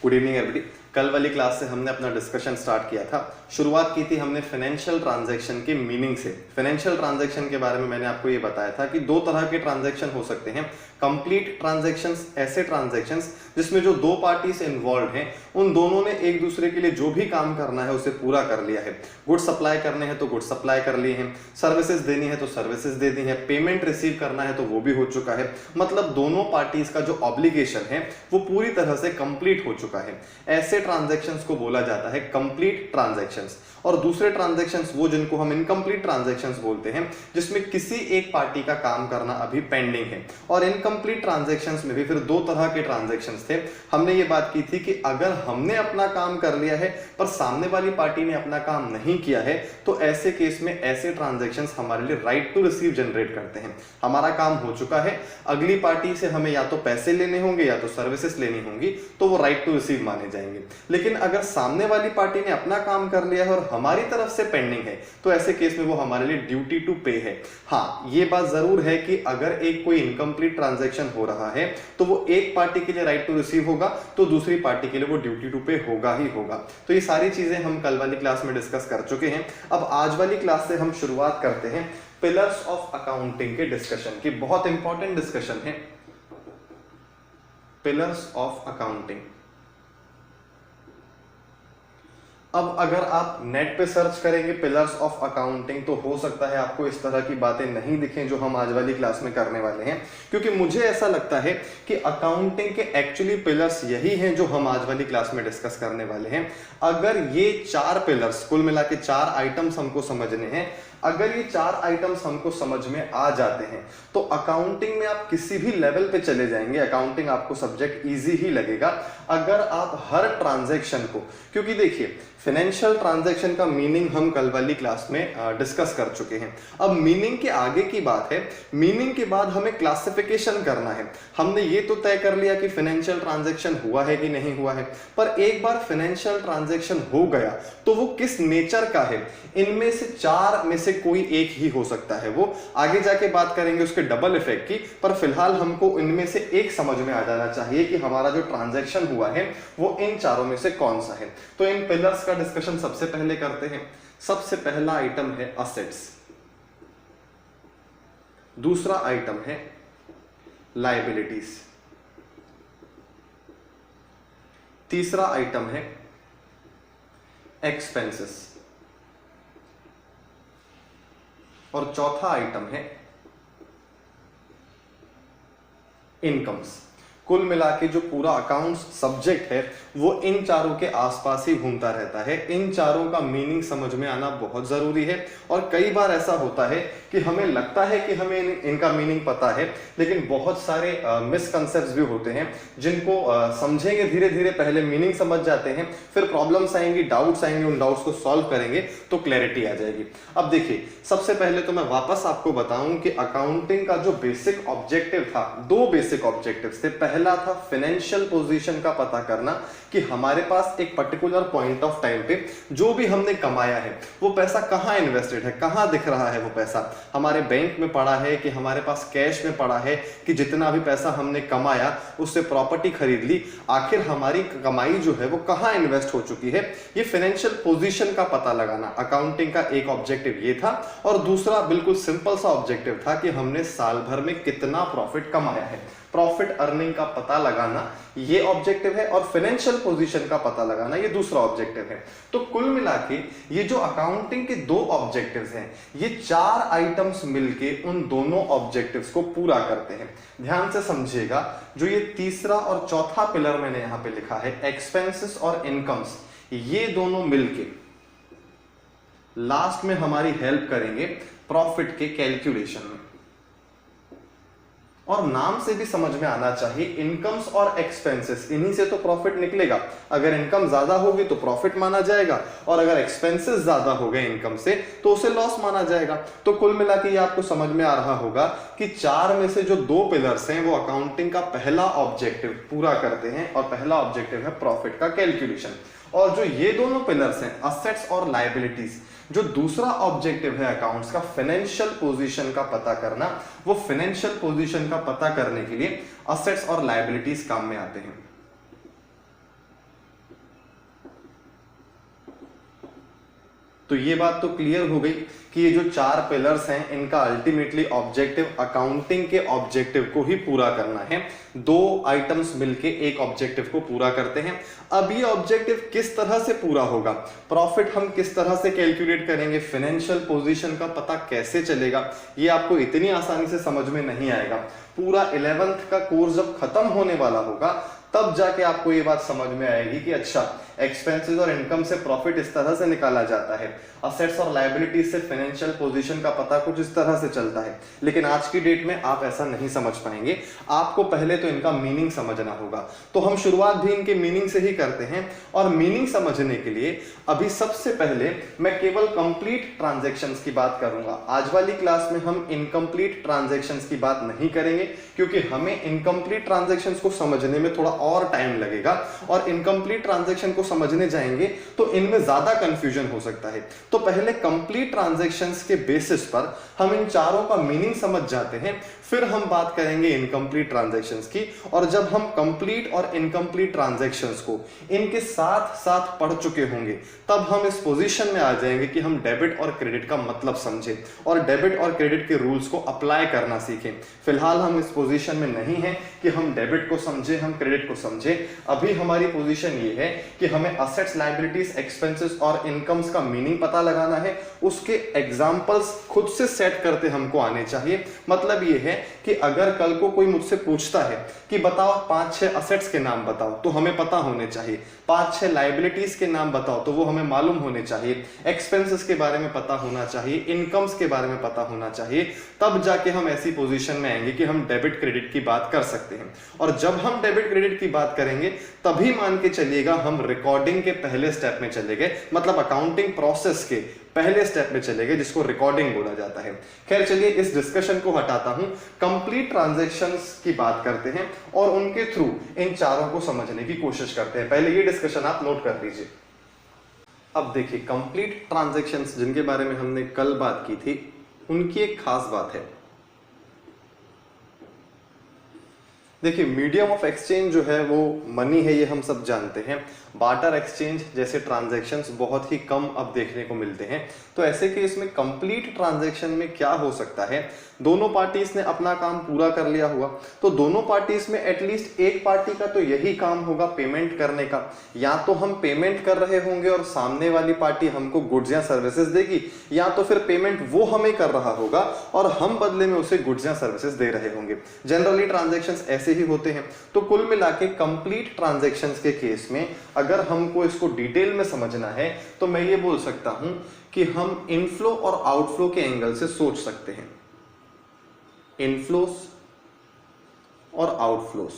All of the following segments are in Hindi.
Good evening everybody. कल वाली क्लास से हमने अपना डिस्कशन स्टार्ट किया था। शुरुआत की थी हमने फाइनेंशियल ट्रांजैक्शन के मीनिंग से। फाइनेंशियल ट्रांजैक्शन के बारे में मैंने आपको ये बताया था कि दो तरह के ट्रांजैक्शन हो सकते हैं। कंप्लीट ट्रांजैक्शंस, ऐसे ट्रांजैक्शंस जिसमें जो दो पार्टीज इन्वॉल्व हैं उन दोनों ने एक दूसरे के लिए जो भी काम करना है उसे पूरा कर लिया है। गुड सप्लाई करने हैं तो गुड सप्लाई कर लिए हैं, सर्विसेज देनी है तो सर्विसेज दे दी है, पेमेंट रिसीव करना है तो वो भी हो चुका है। मतलब दोनों पार्टीज का जो ऑब्लिगेशन है वो पूरी तरह से कंप्लीट हो चुका है। ऐसे ट्रांजैक्शंस को बोला जाता है कंप्लीट ट्रांजैक्शंस। और दूसरे ट्रांजैक्शंस वो जिनको हम इनकम्प्लीट ट्रांजैक्शंस बोलते हैं, जिसमें किसी एक पार्टी का काम करना अभी पेंडिंग है। और इनकम्प्लीट ट्रांजैक्शंस में भी फिर दो तरह के ट्रांजैक्शंस थे। हमने ये बात की थी कि अगर हमने अपना काम कर लिया है पर सामने वाली पार्टी ने अपना काम नहीं किया है तो ऐसे केस में ऐसे ट्रांजैक्शंस हमारे लिए राइट टू रिसीव जनरेट करते हैं। हमारा काम हो चुका है, अगली पार्टी से हमें या तो पैसे लेने होंगे या तो सर्विसेज लेनी होंगी, तो वो राइट टू रिसीव माने जाएंगे। लेकिन अगर सामने वाली पार्टी ने अपना काम कर लिया है और हमारी तरफ से पेंडिंग है तो ऐसे केस में वो हमारे लिए ड्यूटी टू पे है। हाँ, ये बात जरूर है कि अगर एक कोई इनकम्प्लीट ट्रांजैक्शन हो रहा है तो वो एक पार्टी के लिए राइट टू रिसीव होगा तो दूसरी पार्टी के लिए वो ड्यूटी टू पे होगा ही होगा। तो ये सारी चीजें हम कल वाली क्लास में डिस्कस कर चुके हैं। अब आज वाली क्लास से हम शुरुआत करते हैं पिलर्स ऑफ अकाउंटिंग के डिस्कशन की। बहुत इंपॉर्टेंट डिस्कशन है पिलर्स ऑफ अकाउंटिंग। अब अगर आप नेट पे सर्च करेंगे पिलर्स ऑफ अकाउंटिंग तो हो सकता है आपको इस तरह की बातें नहीं दिखें जो हम आज वाली क्लास में करने वाले हैं, क्योंकि मुझे ऐसा लगता है कि अकाउंटिंग के एक्चुअली पिलर्स यही हैं जो हम आज वाली क्लास में डिस्कस करने वाले हैं। अगर ये चार पिलर्स, कुल मिला के चार आइटम्स हमको समझने हैं, अगर ये चार आइटम्स हमको समझ में आ जाते हैं तो अकाउंटिंग में आप किसी भी लेवल पे चले जाएंगे, अकाउंटिंग आपको सब्जेक्ट इजी ही लगेगा। अगर आप हर ट्रांजैक्शन को, क्योंकि देखिए फाइनेंशियल ट्रांजैक्शन का मीनिंग हम कल वाली क्लास में डिस्कस कर चुके हैं। अब मीनिंग के आगे की बात है, मीनिंग के बाद हमें क्लासिफिकेशन करना है। हमने ये तो तय कर लिया कि फाइनेंशियल ट्रांजैक्शन हुआ है कि नहीं हुआ है, पर एक बार फाइनेंशियल ट्रांजैक्शन हो गया तो वो किस नेचर का है, इनमें से चार में से कोई एक ही हो सकता है। वो आगे जाके बात करेंगे उसके डबल इफेक्ट की, पर फिलहाल हमको इनमें से एक समझ में आ जाना चाहिए कि हमारा जो ट्रांजैक्शन हुआ है वो इन चारों में से कौन सा है। तो इन पिलर्स का डिस्कशन सबसे पहले करते हैं। सबसे पहला आइटम है असेट्स, दूसरा आइटम है लायबिलिटीज, तीसरा आइटम है एक्सपेंसेस और चौथा आइटम है इनकम्स। कुल मिला के जो पूरा अकाउंट्स सब्जेक्ट है वो इन चारों के आसपास ही घूमता रहता है। इन चारों का मीनिंग समझ में आना बहुत जरूरी है। और कई बार ऐसा होता है कि हमें लगता है कि हमें इनका मीनिंग पता है, लेकिन बहुत सारे मिसकंसेप्ट्स भी होते हैं जिनको समझेंगे धीरे धीरे, पहले मीनिंग समझ जाते हैं, फिर प्रॉब्लम्स आएंगी, डाउट्स आएंगे, उन डाउट्स को सॉल्व करेंगे तो क्लैरिटी आ जाएगी। अब देखिए, सबसे पहले तो मैं वापस आपको बताऊं कि अकाउंटिंग का जो बेसिक ऑब्जेक्टिव था, दो बेसिक ऑब्जेक्टिव्स थे। पहला था फाइनेंशियल पोजीशन का पता करना कि हमारे पास एक पर्टिकुलर पॉइंट ऑफ टाइम पे जो भी हमने कमाया है वो पैसा कहां इन्वेस्टेड है, कहां दिख रहा है वो पैसा, हमारे बैंक में पड़ा है कि हमारे पास कैश में पड़ा है, कि जितना भी पैसा हमने कमाया उससे प्रॉपर्टी खरीद ली, आखिर हमारी कमाई जो है वो कहां इन्वेस्ट हो चुकी है। ये फाइनेंशियल पोजीशन का पता लगाना अकाउंटिंग का एक ऑब्जेक्टिव ये था। और दूसरा बिल्कुल सिंपल सा ऑब्जेक्टिव था कि हमने साल भर में कितना प्रॉफिट कमाया है, प्रॉफिट अर्निंग का पता लगाना ये ऑब्जेक्टिव है, और फाइनेंशियल पोजीशन का पता लगाना ये दूसरा ऑब्जेक्टिव है। तो कुल मिला के ये जो अकाउंटिंग के दो ऑब्जेक्टिव्स हैं, ये चार आइटम्स मिलके उन दोनों ऑब्जेक्टिव्स को पूरा करते हैं। ध्यान से समझिएगा, जो ये तीसरा और चौथा पिलर मैंने यहां पे लिखा है, एक्सपेंसेस और इनकम्स, ये दोनों मिलके लास्ट में हमारी हेल्प करेंगे प्रॉफिट के कैलकुलेशन में। और नाम से भी समझ में आना चाहिए, इनकम्स और एक्सपेंसेस, इन्हीं से तो प्रॉफिट निकलेगा। अगर इनकम ज्यादा होगी तो प्रॉफिट माना जाएगा, और अगर एक्सपेंसेस ज्यादा हो गए इनकम से तो उसे लॉस माना जाएगा। तो कुल मिला के ये आपको समझ में आ रहा होगा कि चार में से जो दो पिलर्स हैं वो अकाउंटिंग का पहला ऑब्जेक्टिव पूरा करते हैं, और पहला ऑब्जेक्टिव है प्रॉफिट का कैलकुलेशन। और जो ये दोनों पिलर्स हैं असेट्स और लायबिलिटीज, जो दूसरा ऑब्जेक्टिव है अकाउंट्स का, फाइनेंशियल पोजीशन का पता करना, वो फाइनेंशियल पोजीशन का पता करने के लिए असेट्स और लायबिलिटीज काम में आते हैं। तो ये बात तो क्लियर हो गई कि ये जो 4 पिलर्स हैं इनका अल्टीमेटली ऑब्जेक्टिव अकाउंटिंग के ऑब्जेक्टिव को ही पूरा करना है। 2 आइटम्स मिलके एक ऑब्जेक्टिव को पूरा करते हैं। अब ये ऑब्जेक्टिव किस तरह से पूरा होगा, प्रॉफिट हम किस तरह से कैलकुलेट करेंगे, फाइनेंशियल पोजीशन का पता कैसे चलेगा, ये आपको इतनी आसानी से समझ में नहीं आएगा। पूरा 11th का कोर्स जब खत्म होने वाला होगा तब जाके आपको ये बात समझ में आएगी कि अच्छा एक्सपेंसेस और इनकम से प्रॉफिट इस तरह से निकाला जाता है, असेट्स और लायबिलिटीज से फाइनेंशियल पोजीशन का पता कुछ इस तरह से चलता है। लेकिन आज की डेट में आप ऐसा नहीं समझ पाएंगे, आपको पहले तो इनका मीनिंग समझना होगा। तो हम शुरुआत भी इनके मीनिंग से ही करते हैं, और मीनिंग समझने के लिए अभी सबसे पहले मैं केवल कंप्लीट ट्रांजैक्शंस की बात करूंगा। आज वाली क्लास में हम इनकम्प्लीट ट्रांजैक्शंस की बात नहीं करेंगे, क्योंकि हमें इनकम्प्लीट ट्रांजैक्शंस को समझने में थोड़ा और टाइम लगेगा, और इनकम्प्लीट ट्रांजैक्शन को समझने जाएंगे तो इनमें ज्यादा कंफ्यूजन हो सकता है। तो पहले कंप्लीट ट्रांजैक्शंस के बेसिस पर हम इन चारों का मीनिंग समझ जाते हैं, फिर हम बात करेंगे इनकम्प्लीट ट्रांजैक्शंस की। और जब हम कंप्लीट और इनकम्प्लीट ट्रांजैक्शंस को इनके साथ साथ पढ़ चुके होंगे तब हम इस पोजीशन में आ जाएंगे कि हम डेबिट और क्रेडिट का मतलब समझें और डेबिट और क्रेडिट के रूल्स को अप्लाई करना सीखें। फिलहाल हम इस पोजीशन में नहीं है कि हम डेबिट को समझें, हम क्रेडिट को समझें। अभी हमारी पोजीशन ये है कि हमें असेट्स, लायबिलिटीज, एक्सपेंसेस और इनकम्स का मीनिंग पता लगाना है। उसके एग्जांपल्स खुद से सेट करते हमको आने चाहिए। मतलब ये है कि अगर कल को कोई मुझसे पूछता है कि बताओ 5-6 असेट्स के नाम बताओ, तो हमें पता होने चाहिए। 5-6 लायबिलिटीज के नाम बताओ, तो वो हमें मालूम होने चाहिए। एक्सपेंसेस के बारे में पता होना चाहिए, इनकम्स के बारे में पता होना चाहिए। तब जाके हम ऐसी पोजीशन में आएंगे कि हम डेबिट क्रेडिट की बात कर सकते हैं। और जब हम डेबिट क्रेडिट की बात करेंगे तभी मान के चलिएगा हम रिकॉर्डिंग के पहले स्टेप में चले गए, मतलब अकाउंटिंग प्रोसेस के पहले स्टेप में चले गए, जिसको रिकॉर्डिंग बोला जाता है। खैर चलिए इस डिस्कशन को हटाता हूं, कंप्लीट ट्रांजैक्शंस की बात करते हैं और उनके थ्रू इन चारों को समझने की कोशिश करते हैं। पहले ये डिस्कशन आप नोट कर लीजिए। अब देखिए, कंप्लीट ट्रांजैक्शंस जिनके बारे में हमने कल बात की थी, उनकी एक खास बात है। देखिए, मीडियम ऑफ एक्सचेंज जो है वो मनी है, ये हम सब जानते हैं। बार्टर एक्सचेंज जैसे ट्रांजैक्शंस बहुत ही कम अब देखने को मिलते हैं। तो ऐसे केस में कंप्लीट ट्रांजैक्शन में क्या हो सकता है, दोनों पार्टीज ने अपना काम पूरा कर लिया हुआ, तो दोनों पार्टीज में एटलीस्ट एक पार्टी का तो यही काम होगा पेमेंट करने का। या तो हम पेमेंट कर रहे होंगे और सामने वाली पार्टी हमको गुड्स या सर्विसेज देगी, या तो फिर पेमेंट वो हमें कर रहा होगा और हम बदले में उसे गुड्स या सर्विसेज दे रहे होंगे। जनरली ट्रांजैक्शंस ऐसे ही होते हैं। तो कुल मिला के कंप्लीट ट्रांजैक्शंस के केस में अगर हमको इसको डिटेल में समझना है तो मैं ये बोल सकता हूं कि हम इनफ्लो और आउटफ्लो के एंगल से सोच सकते हैं। इनफ्लोस और आउटफ्लोस,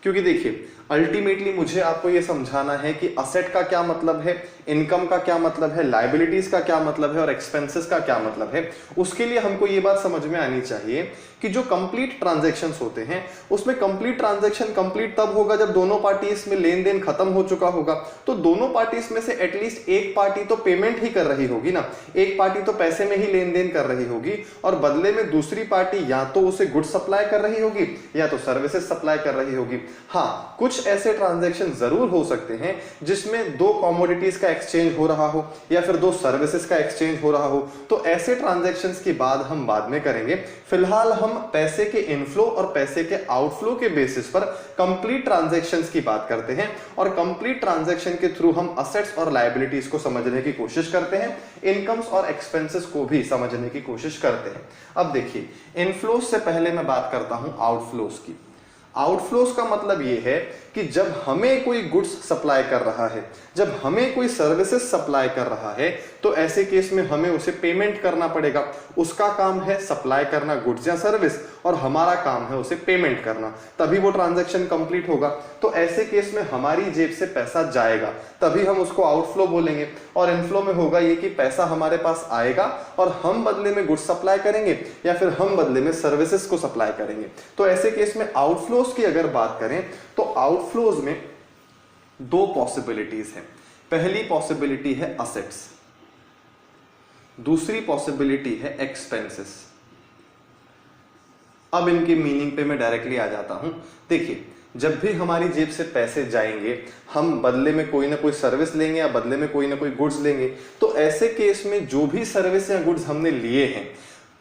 क्योंकि देखिए अल्टीमेटली मुझे आपको यह समझाना है कि असेट का क्या मतलब है, इनकम का क्या मतलब है, लायबिलिटीज का क्या मतलब है और एक्सपेंसेस का क्या मतलब है। उसके लिए हमको ये बात समझ में आनी चाहिए कि जो कंप्लीट ट्रांजैक्शंस होते हैं उसमें कंप्लीट ट्रांजैक्शन कंप्लीट तब होगा जब दोनों पार्टीज में लेन देन खत्म हो चुका होगा। तो दोनों पार्टीज में से एटलीस्ट एक पार्टी तो पेमेंट ही कर रही होगी ना, एक पार्टी तो पैसे में ही लेन देन कर रही होगी और बदले में दूसरी पार्टी या तो उसे गुड्स सप्लाई कर रही होगी या तो सर्विसेज सप्लाई कर रही होगी। हाँ, कुछ ऐसे ट्रांजैक्शन जरूर हो सकते हैं जिसमें 2 कमोडिटीज का एक्सचेंज हो रहा हो या फिर 2 सर्विसेज का एक्सचेंज हो रहा हो। तो ऐसे ट्रांजैक्शंस की बात हम बाद में करेंगे। फिलहाल हम पैसे के इनफ्लो और पैसे के आउटफ्लो के बेसिस पर कंप्लीट ट्रांजैक्शंस की बात करते हैं और कंप्लीट ट्रांजैक्शन के थ्रू हम असेट्स और लायबिलिटीज को समझने की कोशिश करते हैं, इनकम्स और एक्सपेंसेस को भी समझने की कोशिश करते हैं। अब देखिए, इनफ्लोस से पहले मैं बात करता हूं आउटफ्लोस की। आउटफ्लोस का मतलब यह है कि जब हमें कोई गुड्स सप्लाई कर रहा है, जब हमें कोई सर्विसेज सप्लाई कर रहा है, तो ऐसे केस में हमें उसे पेमेंट करना पड़ेगा। उसका काम है सप्लाई करना गुड्स या सर्विस और हमारा काम है उसे पेमेंट करना, तभी वो ट्रांजैक्शन कंप्लीट होगा। तो ऐसे केस में हमारी जेब से पैसा जाएगा, तभी हम उसको आउटफ्लो बोलेंगे। और इनफ्लो में होगा ये कि पैसा हमारे पास आएगा और हम बदले में गुड्स सप्लाई करेंगे या फिर हम बदले में सर्विसेज को सप्लाई करेंगे। तो ऐसे केस में आउटफ्लोस की अगर बात करें तो आउटफ्लोज में 2 पॉसिबिलिटीज हैं। पहली पॉसिबिलिटी है असेट्स, दूसरी पॉसिबिलिटी है एक्सपेंसेस। अब इनके मीनिंग पे मैं डायरेक्टली आ जाता हूं। देखिए, जब भी हमारी जेब से पैसे जाएंगे, हम बदले में कोई ना कोई सर्विस लेंगे या बदले में कोई ना कोई गुड्स लेंगे। तो ऐसे केस में जो भी सर्विस या गुड्स हमने लिए हैं,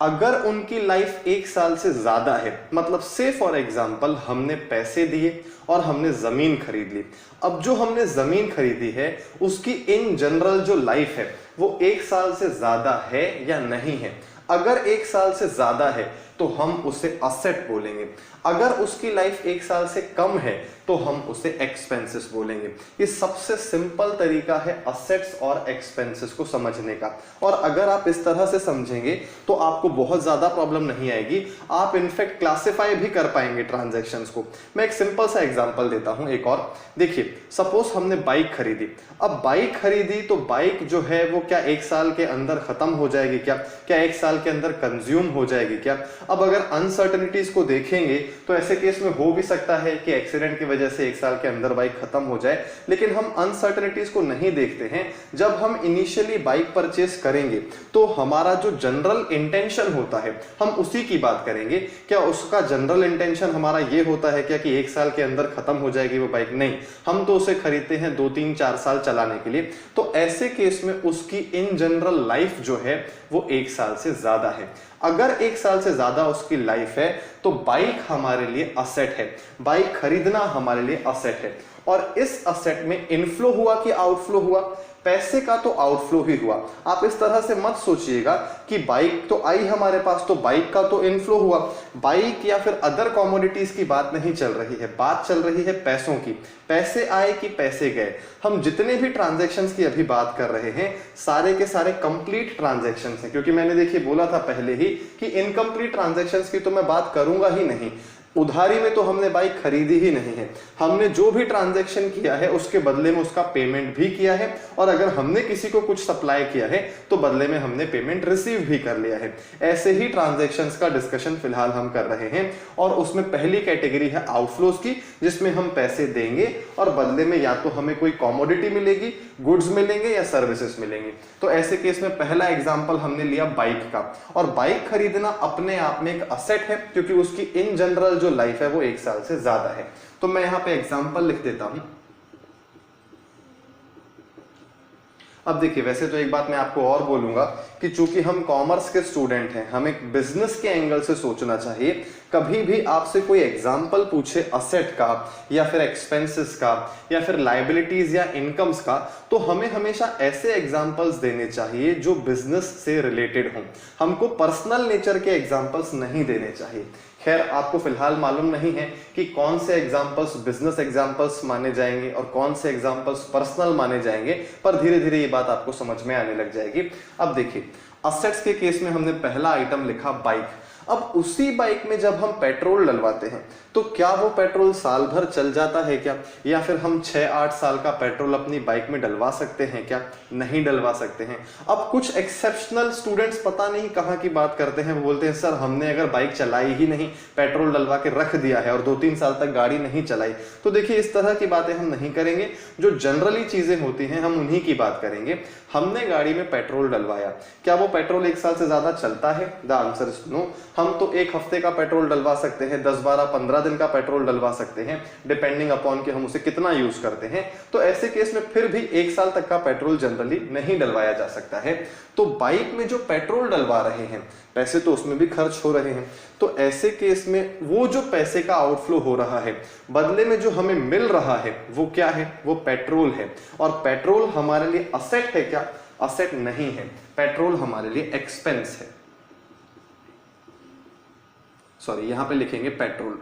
अगर उनकी लाइफ 1 साल से ज्यादा है, मतलब से फॉर एग्जांपल हमने पैसे दिए और हमने जमीन खरीद ली। अब जो हमने जमीन खरीदी है उसकी इन जनरल जो लाइफ है वो 1 साल से ज्यादा है या नहीं है। अगर 1 साल से ज्यादा है तो हम उसे असेट बोलेंगे, अगर उसकी लाइफ 1 साल से कम है तो हम उसे एक्सपेंसेस बोलेंगे। ये सबसे सिंपल तरीका है असेट्स और एक्सपेंसेस को समझने का। और अगर आप इस तरह से समझेंगे तो आपको बहुत ज्यादा प्रॉब्लम नहीं आएगी, आप इनफैक्ट क्लासिफाई भी कर पाएंगे ट्रांजैक्शंस को। मैं एक सिंपल सा एग्जांपल देता हूं एक और। देखिए, सपोज हमने बाइक खरीदी। अब बाइक खरीदी तो बाइक जो है वो क्या 1 साल के अंदर खत्म हो जाएगी क्या 1 साल के अंदर कंज्यूम हो जाएगी क्या? अब अगर अनसर्टेनिटीज को देखेंगे तो ऐसे केस में हो भी सकता है कि एक्सीडेंट की वजह से 1 साल के अंदर बाइक खत्म हो जाए, लेकिन हम अनसर्टेनिटीज को नहीं देखते हैं। जब हम इनिशियली बाइक परचेस करेंगे तो हमारा जो जनरल इंटेंशन होता है हम उसी की बात करेंगे। क्या उसका जनरल इंटेंशन हमारा ये होता है क्या कि 1 साल के अंदर खत्म हो जाएगी वो बाइक? नहीं, हम तो उसे खरीदते हैं 2, 3, 4 साल चलाने के लिए। तो ऐसे केस में उसकी इन जनरल लाइफ जो है वो 1 साल से ज्यादा है। अगर 1 साल से ज्यादा उसकी लाइफ है तो बाइक हमारे लिए असेट है, बाइक खरीदना हमारे लिए असेट है। और इस असेट में इनफ्लो हुआ कि आउटफ्लो हुआ? पैसे का तो आउटफ्लो ही हुआ। आप इस तरह से मत सोचिएगा कि बाइक तो आई हमारे पास तो बाइक का तो इनफ्लो हुआ। बाइक या फिर अदर कमोडिटीज की बात नहीं चल रही है, बात चल रही है पैसों की। पैसे आए कि पैसे गए। हम जितने भी ट्रांजैक्शंस की अभी बात कर रहे हैं सारे के सारे कंप्लीट ट्रांजैक्शंस हैं, क्योंकि मैंने देखिए बोला था पहले ही कि इनकम्प्लीट ट्रांजैक्शंस की तो मैं बात करूंगा ही नहीं। उधारी में तो हमने बाइक खरीदी ही नहीं है, हमने जो भी ट्रांजैक्शन किया है उसके बदले में उसका पेमेंट भी किया है, और अगर हमने किसी को कुछ सप्लाई किया है तो बदले में हमने पेमेंट रिसीव भी कर लिया है। ऐसे ही ट्रांजैक्शंस का डिस्कशन फिलहाल हम कर रहे हैं, और उसमें पहली कैटेगरी है आउटफ्लोज की, जिसमें हम पैसे देंगे और बदले में या तो हमें कोई कमोडिटी मिलेगी, गुड्स मिलेंगे या सर्विसेज मिलेंगे। तो ऐसे केस में पहला एग्जांपल हमने लिया बाइक का, और बाइक खरीदना अपने आप में एक असेट है क्योंकि उसकी इन जनरल जो लाइफ है वो 1 साल से ज्यादा है। तो मैं यहां पे एग्जांपल लिख देता हूं। अब देखिए, वैसे तो एक बात मैं आपको और बोलूंगा कि चूंकि हम कॉमर्स के स्टूडेंट हैं, हमें बिजनेस के एंगल से सोचना चाहिए। कभी भी आपसे कोई एग्जांपल पूछे असेट का या फिर एक्सपेंसेस का या फिर लायबिलिटीज या इनकम्स का, तो हमें हमेशा ऐसे एग्जांपल्स देने चाहिए जो बिजनेस से रिलेटेड हों। हमको पर्सनल नेचर के एग्जांपल्स नहीं देने चाहिए। खैर, आपको फिलहाल मालूम नहीं है कि कौन से एग्जांपल्स बिजनेस एग्जांपल्स माने जाएंगे और कौन से एग्जांपल्स पर्सनल माने जाएंगे, पर धीरे धीरे ये बात आपको समझ में आने लग जाएगी। अब देखिए, असेट्स के केस में हमने पहला आइटम लिखा बाइक। अब उसी बाइक में जब हम पेट्रोल डलवाते हैं तो क्या वो पेट्रोल साल भर चल जाता है क्या? या फिर हम 6-8 साल का पेट्रोल अपनी बाइक में डलवा सकते हैं क्या? नहीं डलवा सकते हैं। अब कुछ एक्सेप्शनल स्टूडेंट्स पता नहीं कहाँ की बात करते हैं, वो बोलते हैं सर हमने अगर बाइक चलाई ही नहीं, पेट्रोल डलवा के रख दिया है और 2-3 साल तक गाड़ी नहीं चलाई। तो देखिए, इस तरह की बातें हम नहीं करेंगे। जो जनरली चीजें होती हैं हम उन्हीं की बात करेंगे। हमने गाड़ी में पेट्रोल डलवाया, क्या वो पेट्रोल 1 साल से ज्यादा चलता है? The answer is no. हम तो 1 हफ्ते का पेट्रोल डलवा सकते हैं, 10, 12, 15 दिन का पेट्रोल डलवा सकते हैं, डिपेंडिंग अपॉन कि हम उसे कितना यूज करते हैं। तो ऐसे केस में फिर भी 1 साल तक का पेट्रोल जनरली नहीं डलवाया जा सकता है। तो बाइक में जो पेट्रोल डलवा रहे हैं, पैसे तो उसमें भी खर्च हो रहे हैं। तो ऐसे केस में वो जो पैसे का आउटफ्लो हो रहा है, बदले में जो हमें मिल रहा है वो क्या है? वो पेट्रोल है। और पेट्रोल हमारे लिए असेट है क्या? असेट नहीं है। पेट्रोल हमारे लिए एक्सपेंस है। सॉरी, यहां पे लिखेंगे पेट्रोल।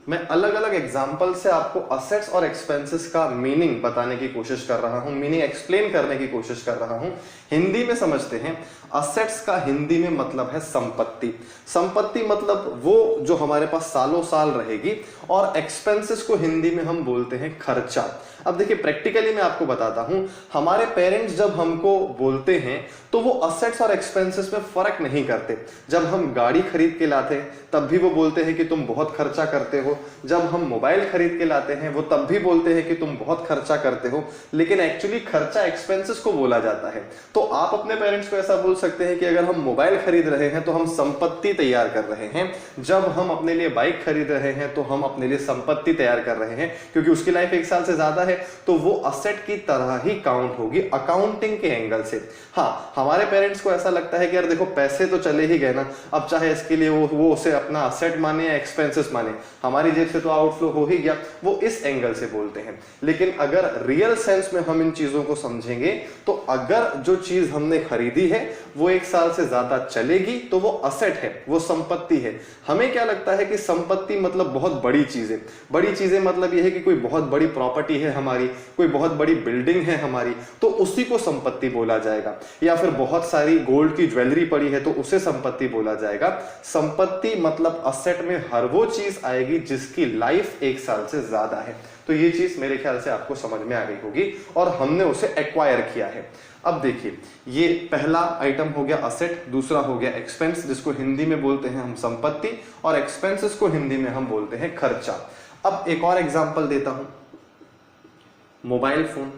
मैं अलग अलग एग्जाम्पल से आपको असेट्स और एक्सपेंसेस का मीनिंग बताने की कोशिश कर रहा हूं, मीनिंग एक्सप्लेन करने की कोशिश कर रहा हूं। हिंदी में समझते हैं। असेट्स का हिंदी में मतलब है संपत्ति। संपत्ति मतलब वो जो हमारे पास सालों साल रहेगी, और एक्सपेंसेस को हिंदी में हम बोलते हैं खर्चा। अब देखिए, प्रैक्टिकली मैं आपको बताता हूं, हमारे पेरेंट्स जब हमको बोलते हैं तो वो असेट्स और एक्सपेंसेस में फर्क नहीं करते। जब हम गाड़ी खरीद के लाते हैं तब भी वो बोलते हैं कि तुम बहुत खर्चा करते हो, जब हम मोबाइल खरीद के लाते हैं वो तब भी बोलते हैं कि तुम बहुत खर्चा करते हो, लेकिन एक्चुअली खर्चा एक्सपेंसेस को बोला जाता है। तो आप अपने पेरेंट्स को ऐसा बोल सकते हैं कि अगर हम मोबाइल खरीद रहे हैं तो हम संपत्ति तैयार कर रहे हैं, जब हम अपने लिए बाइक खरीद रहे हैं तो हम अपने लिए संपत्ति तैयार कर रहे हैं, क्योंकि उसकी लाइफ 1 साल से ज्यादा है तो वो असेट की तरह ही काउंट होगी अकाउंटिंग के एंगल से। हाँ, हमारे पेरेंट्स को ऐसा लगता है कि यार देखो पैसे तो चले ही गए ना, अब चाहे इसके लिए वो उसे अपना असेट माने या एक्सपेंसेस माने, हमारी जेब से तो आउटफ्लो हो ही गया, वो इस एंगल से बोलते हैं। लेकिन अगर रियल सेंस में हम इन चीजों को समझेंगे तो अगर जो चीज हमने खरीदी है वो 1 साल से ज्यादा चलेगी तो वो असेट है, वो संपत्ति है। हमें क्या लगता है कि संपत्ति मतलब बहुत बड़ी चीजें, बड़ी चीजें मतलब यह है कि कोई बहुत बड़ी प्रॉपर्टी है हमारी, कोई बहुत बड़ी बिल्डिंग है हमारी, तो उसी को संपत्ति बोला जाएगा। या फिर बहुत सारी गोल्ड की ज्वेलरी पड़ी है तो उसे संपत्ति बोला जाएगा। संपत्ति मतलब असेट में हर वो चीज आएगी जिसकी लाइफ 1 साल से ज्यादा है। तो ये चीज मेरे ख्याल से आपको समझ में आ गई होगी और हमने उसे एक्वायर किया है। अब देखिए, ये पहला आइटम हो गया असेट, दूसरा हो गया एक्सपेंस, जिसको हिंदी में बोलते हैं हम संपत्ति, और एक्सपेंसेस को हिंदी में हम बोलते हैं खर्चा। अब एक और एग्जांपल देता हूं, मोबाइल फोन।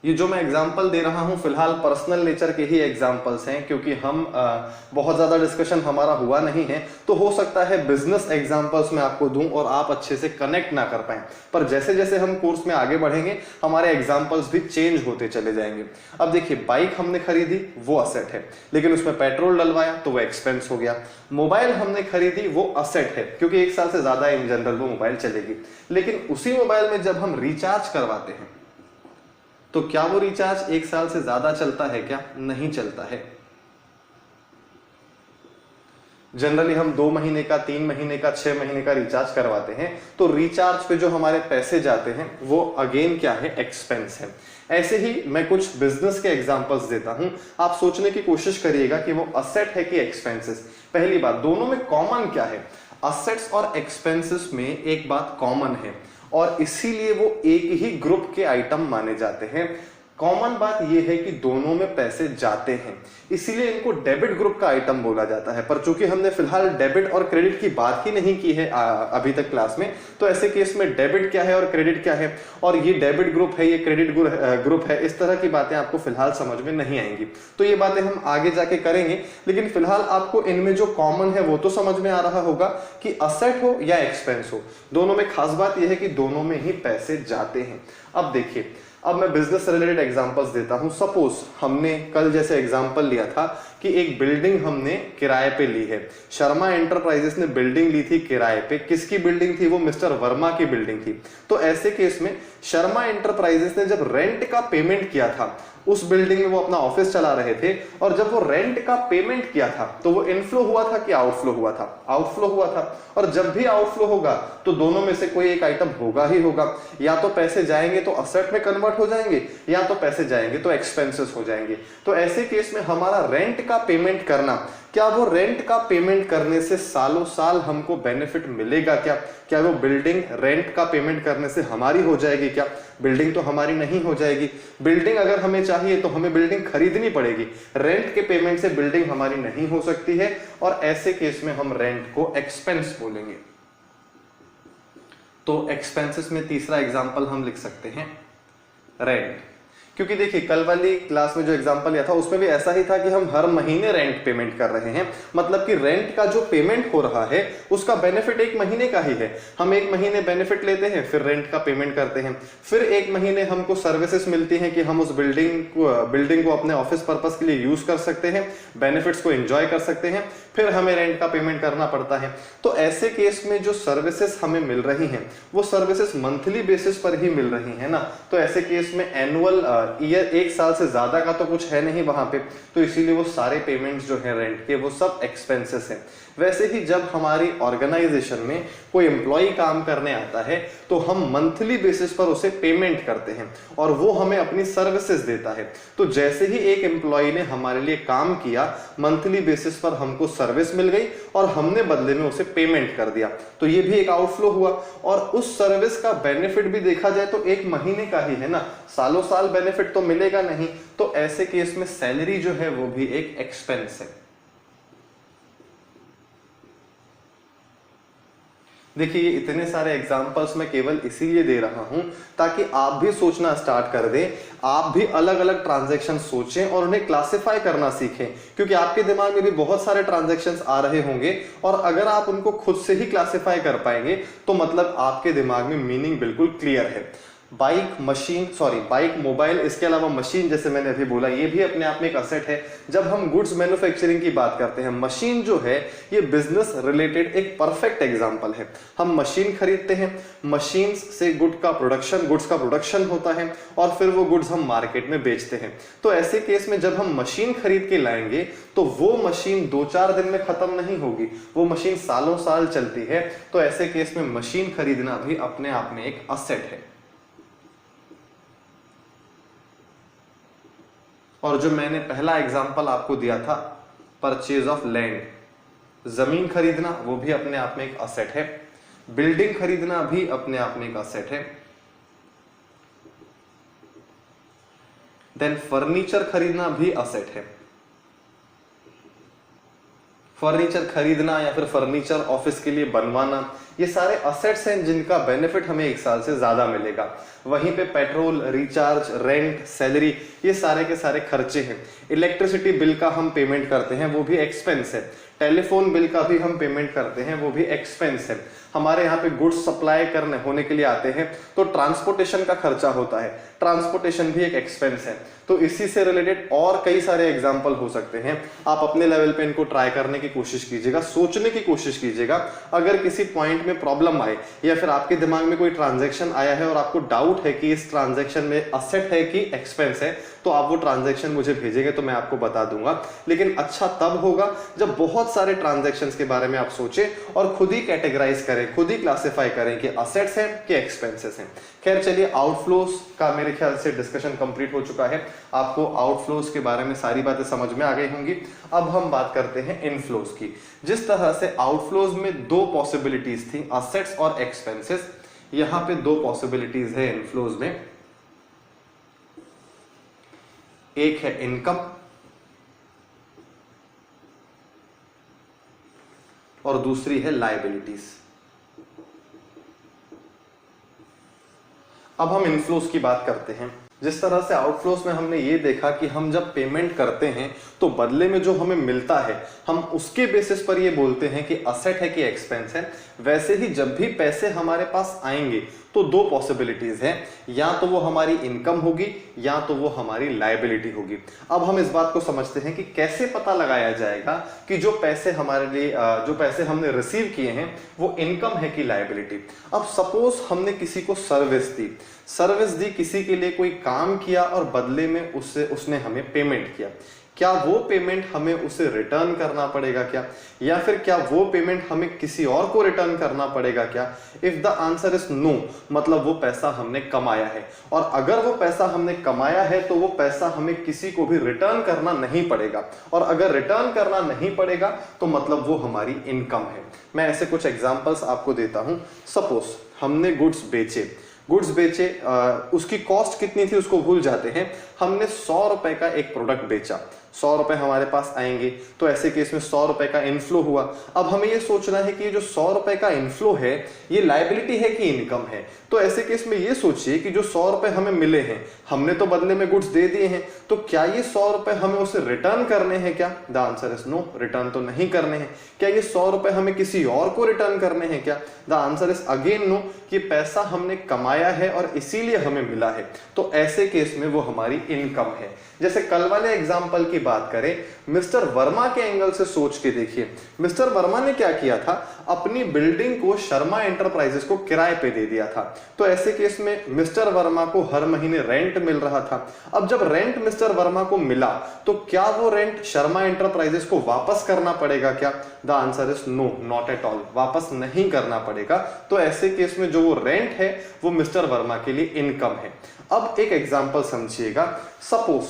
ये जो मैं एग्जांपल दे रहा हूं फिलहाल पर्सनल नेचर के ही एग्जांपल्स हैं, क्योंकि हम बहुत ज्यादा डिस्कशन हमारा हुआ नहीं है, तो हो सकता है बिजनेस एग्जांपल्स मैं आपको दूं और आप अच्छे से कनेक्ट ना कर पाएं। पर जैसे जैसे हम कोर्स में आगे बढ़ेंगे हमारे एग्जांपल्स भी चेंज होते चले जाएंगे। अब देखिए, बाइक हमने खरीदी वो असेट है, लेकिन उसमें पेट्रोल डलवाया तो वो एक्सपेंस हो गया। मोबाइल हमने खरीदी वो असेट है, क्योंकि 1 साल से ज्यादा इन जनरल वो मोबाइल चलेगी। लेकिन उसी मोबाइल में जब हम रिचार्ज करवाते हैं तो क्या वो रिचार्ज 1 साल से ज्यादा चलता है? क्या नहीं चलता है। जनरली हम 2 महीने का, 3 महीने का, 6 महीने का रिचार्ज करवाते हैं, तो रिचार्ज पे जो हमारे पैसे जाते हैं वो अगेन क्या है? एक्सपेंस है। ऐसे ही मैं कुछ बिजनेस के एग्जांपल्स देता हूं, आप सोचने की कोशिश करिएगा कि वो असेट है कि एक्सपेंसेस। पहली बात, दोनों में कॉमन क्या है? असेट्स और एक्सपेंसेस में एक बात कॉमन है और इसीलिए वो एक ही ग्रुप के आइटम माने जाते हैं। कॉमन बात यह है कि दोनों में पैसे जाते हैं, इसीलिए इनको डेबिट ग्रुप का आइटम बोला जाता है। पर चूंकि हमने फिलहाल डेबिट और क्रेडिट की बात ही नहीं की है अभी तक क्लास में, तो ऐसे केस में डेबिट क्या है और क्रेडिट क्या है, और ये डेबिट ग्रुप है, ये क्रेडिट ग्रुप है, इस तरह की बातें आपको फिलहाल समझ में नहीं आएंगी। तो ये बातें हम आगे जाके करेंगे, लेकिन फिलहाल आपको इनमें जो कॉमन है वो तो समझ में आ रहा होगा कि असेट हो या एक्सपेंस हो, दोनों में खास बात यह है कि दोनों में ही पैसे जाते हैं। अब देखिए, अब मैं बिजनेस से रिलेटेड एग्जांपल्स देता हूं। सपोज हमने कल जैसे एग्जांपल लिया था कि एक बिल्डिंग हमने किराए पे ली है। शर्मा एंटरप्राइजेस ने बिल्डिंग ली थी किराए पे। किसकी बिल्डिंग थी? वो मिस्टर वर्मा की बिल्डिंग थी। तो ऐसे केस में शर्मा एंटरप्राइजेस ने जब रेंट का पेमेंट किया था, उस बिल्डिंग में वो अपना ऑफिस चला रहे थे, और जब वो रेंट का पेमेंट किया था तो वो इनफ्लो हुआ था कि आउटफ्लो हुआ था? आउटफ्लो हुआ था। और जब भी आउटफ्लो होगा तो दोनों में से कोई एक आइटम होगा ही होगा। या तो पैसे जाएंगे तो असेट में कन्वर्ट हो जाएंगे, या तो पैसे जाएंगे तो एक्सपेंसेस हो जाएंगे। तो ऐसे केस में हमारा रेंट का पेमेंट करना, क्या वो रेंट का पेमेंट करने से सालों साल हमको बेनिफिट मिलेगा? क्या वो बिल्डिंग रेंट का पेमेंट करने से हमारी हो जाएगी? क्या बिल्डिंग तो हमारी नहीं हो जाएगी। बिल्डिंग अगर हमें चाहिए तो हमें बिल्डिंग खरीदनी पड़ेगी, रेंट के पेमेंट से बिल्डिंग हमारी नहीं हो सकती है, और ऐसे केस में हम रेंट को एक्सपेंस बोलेंगे। तो एक्सपेंसेस में तीसरा एग्जांपल हम लिख सकते हैं रेंट। क्योंकि देखिए, कल वाली क्लास में जो एग्जांपल लिया था उसमें भी ऐसा ही था कि हम हर महीने रेंट पेमेंट कर रहे हैं, मतलब कि रेंट का जो पेमेंट हो रहा है उसका बेनिफिट 1 महीने का ही है। हम 1 महीने बेनिफिट लेते हैं, फिर रेंट का पेमेंट करते हैं, फिर 1 महीने हमको सर्विसेज मिलती हैं कि हम उस बिल्डिंग को अपने ऑफिस पर्पस के लिए यूज कर सकते हैं, बेनिफिट्स को एंजॉय कर सकते हैं, फिर हमें रेंट का पेमेंट करना पड़ता है। तो ऐसे केस में जो सर्विसेज हमें मिल रही हैं वो सर्विसेज मंथली बेसिस पर ही मिल रही है ना। तो ऐसे केस में एनुअल ईयर 1 साल से ज्यादा का तो कुछ है नहीं वहां पे, तो इसीलिए वो सारे पेमेंट्स जो है रेंट के वो सब एक्सपेंसेस हैं। वैसे ही जब हमारी ऑर्गेनाइजेशन में कोई एम्प्लॉय काम करने आता है तो हम मंथली बेसिस पर उसे पेमेंट करते हैं और वो हमें अपनी सर्विसेज देता है। तो जैसे ही एक एम्प्लॉय ने हमारे लिए काम किया, मंथली बेसिस पर हमको सर्विस मिल गई और हमने बदले में उसे पेमेंट कर दिया, तो ये भी एक आउटफ्लो हुआ। और उस सर्विस का बेनिफिट भी देखा जाए तो 1 महीने का ही है ना, सालों साल बेनिफिट तो मिलेगा नहीं। तो ऐसे केस में सैलरी जो है वो भी एक एक्सपेंस है। देखिए ये इतने सारे एग्जांपल्स मैं केवल इसीलिए दे रहा हूं ताकि आप भी सोचना स्टार्ट कर दें, आप भी अलग अलग ट्रांजैक्शन सोचें और उन्हें क्लासिफाई करना सीखें, क्योंकि आपके दिमाग में भी बहुत सारे ट्रांजैक्शंस आ रहे होंगे और अगर आप उनको खुद से ही क्लासिफाई कर पाएंगे तो मतलब आपके दिमाग में मीनिंग बिल्कुल क्लियर है। बाइक, बाइक, मोबाइल, इसके अलावा मशीन, जैसे मैंने अभी बोला, ये भी अपने आप में एक असेट है। जब हम गुड्स मैन्युफैक्चरिंग की बात करते हैं, मशीन जो है ये बिजनेस रिलेटेड एक परफेक्ट एग्जांपल है। हम मशीन खरीदते हैं, मशीन से गुड्स का प्रोडक्शन होता है और फिर वो गुड्स हम मार्केट में बेचते हैं। तो ऐसे केस में जब हम मशीन खरीद के लाएंगे तो वो मशीन 2-4 दिन में खत्म नहीं होगी, वो मशीन सालों साल चलती है। तो ऐसे केस में मशीन खरीदना भी अपने आप में एक असेट है। और जो मैंने पहला एग्जांपल आपको दिया था, परचेज ऑफ लैंड, जमीन खरीदना, वो भी अपने आप में एक असेट है। बिल्डिंग खरीदना भी अपने आप में एक असेट है। देन फर्नीचर खरीदना भी असेट है। फर्नीचर खरीदना या फिर फर्नीचर ऑफिस के लिए बनवाना, ये सारे असेट्स हैं जिनका बेनिफिट हमें 1 साल से ज्यादा मिलेगा। वहीं पे पेट्रोल, रिचार्ज, रेंट, सैलरी, ये सारे के सारे खर्चे हैं। इलेक्ट्रिसिटी बिल का हम पेमेंट करते हैं, वो भी एक्सपेंस है। टेलीफोन बिल का भी हम पेमेंट करते हैं, वो भी एक्सपेंस है। हमारे यहाँ पे गुड्स सप्लाई करने होने के लिए आते हैं तो ट्रांसपोर्टेशन का खर्चा होता है, ट्रांसपोर्टेशन भी एक एक्सपेंस है। तो इसी से रिलेटेड और कई सारे एग्जांपल हो सकते हैं। आप अपने लेवल पे इनको ट्राई करने की कोशिश कीजिएगा, सोचने की कोशिश कीजिएगा। अगर किसी पॉइंट में प्रॉब्लम आए या फिर आपके दिमाग में कोई ट्रांजैक्शन आया है और आपको डाउट है कि इस ट्रांजैक्शन में असेट है कि एक्सपेंस है, तो आप वो ट्रांजैक्शन मुझे भेजेंगे तो मैं आपको बता दूंगा। लेकिन अच्छा तब होगा जब बहुत सारे ट्रांजैक्शंस के बारे में आप सोचें और खुद ही कैटेगराइज करें, खुद ही क्लासिफाई करें कि असेट्स हैं कि एक्सपेंसेस हैं। खैर चलिए, आउटफ्लोज का मेरे ख्याल से डिस्कशन कंप्लीट हो चुका है। आपको आउटफ्लोज के बारे में सारी बातें समझ में आ गई होंगी। अब हम बात करते हैं इनफ्लोज की। जिस तरह से आउटफ्लोज में 2 पॉसिबिलिटीज थी, असेट्स और एक्सपेंसेस, यहां पे 2 पॉसिबिलिटीज है इनफ्लोज में। एक है इनकम और दूसरी है लायबिलिटीज। अब हम इनफ्लोज की बात करते हैं। जिस तरह से आउटफ्लोज में हमने ये देखा कि हम जब पेमेंट करते हैं तो बदले में जो हमें मिलता है हम उसके बेसिस पर ये बोलते हैं कि असेट है कि एक्सपेंस है, वैसे ही जब भी पैसे हमारे पास आएंगे तो 2 पॉसिबिलिटीज हैं, या तो वो हमारी इनकम होगी या तो वो हमारी लायबिलिटी होगी। अब हम इस बात को समझते हैं कि कैसे पता लगाया जाएगा कि जो पैसे हमारे लिए जो पैसे हमने रिसीव किए हैं वो इनकम है कि लायबिलिटी। अब सपोज हमने किसी को सर्विस दी, किसी के लिए कोई काम किया और बदले में उसने हमें पेमेंट किया। क्या वो पेमेंट हमें उसे रिटर्न करना पड़ेगा क्या, या फिर क्या वो पेमेंट हमें किसी और को रिटर्न करना पड़ेगा क्या? If the answer is no, मतलब वो पैसा हमने कमाया है, और अगर वो पैसा हमने कमाया है तो वो पैसा हमें किसी को भी रिटर्न करना नहीं पड़ेगा, और अगर रिटर्न करना नहीं पड़ेगा तो मतलब वो हमारी इनकम है। मैं ऐसे कुछ एग्जांपल्स आपको देता हूं। सपोज हमने गुड्स बेचे, उसकी कॉस्ट कितनी थी उसको भूल जाते हैं। हमने 100 रुपए का एक प्रोडक्ट बेचा, 100 रुपए हमारे पास आएंगे, तो ऐसे केस में 100 रुपए का इनफ्लो हुआ। अब हमें ये सोचना है कि ये जो 100 रुपए का इनफ्लो है ये लायबिलिटी है कि इनकम है। तो ऐसे केस में ये सोचिए कि जो 100 रुपए हमें मिले हैं, हमने तो बदले में गुड्स दे दिए हैं, तो क्या ये 100 रुपए हमें उसे रिटर्न करने हैं क्या? The answer is no, return तो नहीं करने हैं। क्या ये 100 रुपए हमें किसी और को रिटर्न करने हैं क्या? The answer is again no, कि पैसा हमने कमाया है और इसीलिए हमें मिला है, तो ऐसे केस में वो हमारी इनकम है। जैसे कल वाले एग्जाम्पल की बात करें, मिस्टर वर्मा के एंगल से सोच के देखिए। मिस्टर वर्मा ने क्या किया था, अपनी बिल्डिंग को शर्मा एंटरप्राइजेस को किराए पे दे दिया था। तो ऐसे केस में मिस्टर वर्मा को हर महीने रेंट मिल रहा था। अब जब रेंट मिस्टर वर्मा को मिला तो क्या वो रेंट शर्मा एंटरप्राइजेस को वापस करना पड़ेगा क्या? The answer is no, not at all, वापस नहीं करना पड़ेगा। तो ऐसे केस में जो वो रेंट है वो मिस्टर वर्मा के लिए इनकम है। अब एक एग्जांपल समझिएगा। सपोज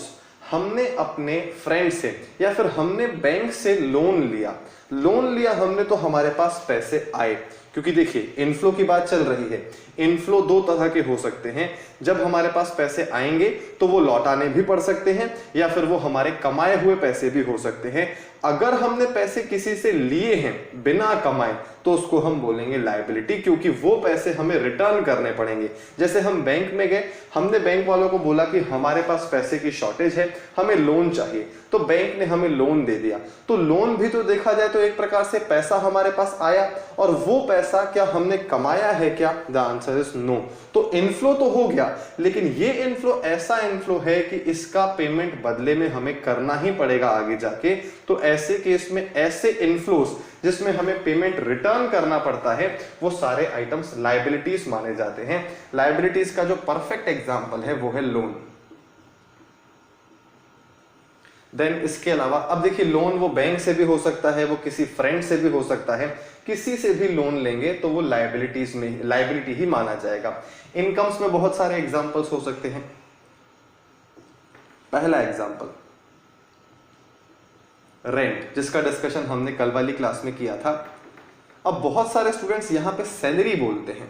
हमने अपने फ्रेंड से या फिर हमने बैंक से लोन लिया हमने, तो हमारे पास पैसे आए, क्योंकि देखिए इनफ्लो की बात चल रही है। इनफ्लो दो तरह के हो सकते हैं, जब हमारे पास पैसे आएंगे तो वो लौटाने भी पड़ सकते हैं या फिर वो हमारे कमाए हुए पैसे भी हो सकते हैं। अगर हमने पैसे किसी से लिए हैं बिना कमाए तो उसको हम बोलेंगे लायबिलिटी, क्योंकि वो पैसे हमें रिटर्न करने पड़ेंगे। जैसे हम बैंक में गए, हमने बैंक वालों को बोला कि हमारे पास पैसे की शॉर्टेज है, हमें लोन चाहिए, तो बैंक ने हमें लोन दे दिया। तो लोन भी तो देखा जाए तो एक प्रकार से पैसा हमारे पास आया, और वो पैसा क्या हमने कमाया है क्या? The answer is no. तो इनफ्लो तो हो गया, लेकिन ये इनफ्लो ऐसा इनफ्लो है कि इसका पेमेंट बदले में हमें करना ही पड़ेगा आगे जाके। तो ऐसे केस में ऐसे इनफ्लोस जिसमें हमें पेमेंट रिटर्न करना पड़ता है, वो सारे आइटम्स लायबिलिटीज माने जाते हैं। लायबिलिटीज का जो परफेक्ट एग्जांपल है वो है लोन। देन इसके अलावा अब देखिए, लोन वो बैंक से भी हो सकता है, वो किसी फ्रेंड से भी हो सकता है, किसी से भी लोन लेंगे तो वो लायबिलिटीज में लायबिलिटी ही माना जाएगा। इनकम्स में बहुत सारे एग्जांपल्स हो सकते हैं। पहला एग्जांपल रेंट, जिसका डिस्कशन हमने कल वाली क्लास में किया था। अब बहुत सारे स्टूडेंट्स यहां पे सैलरी बोलते हैं,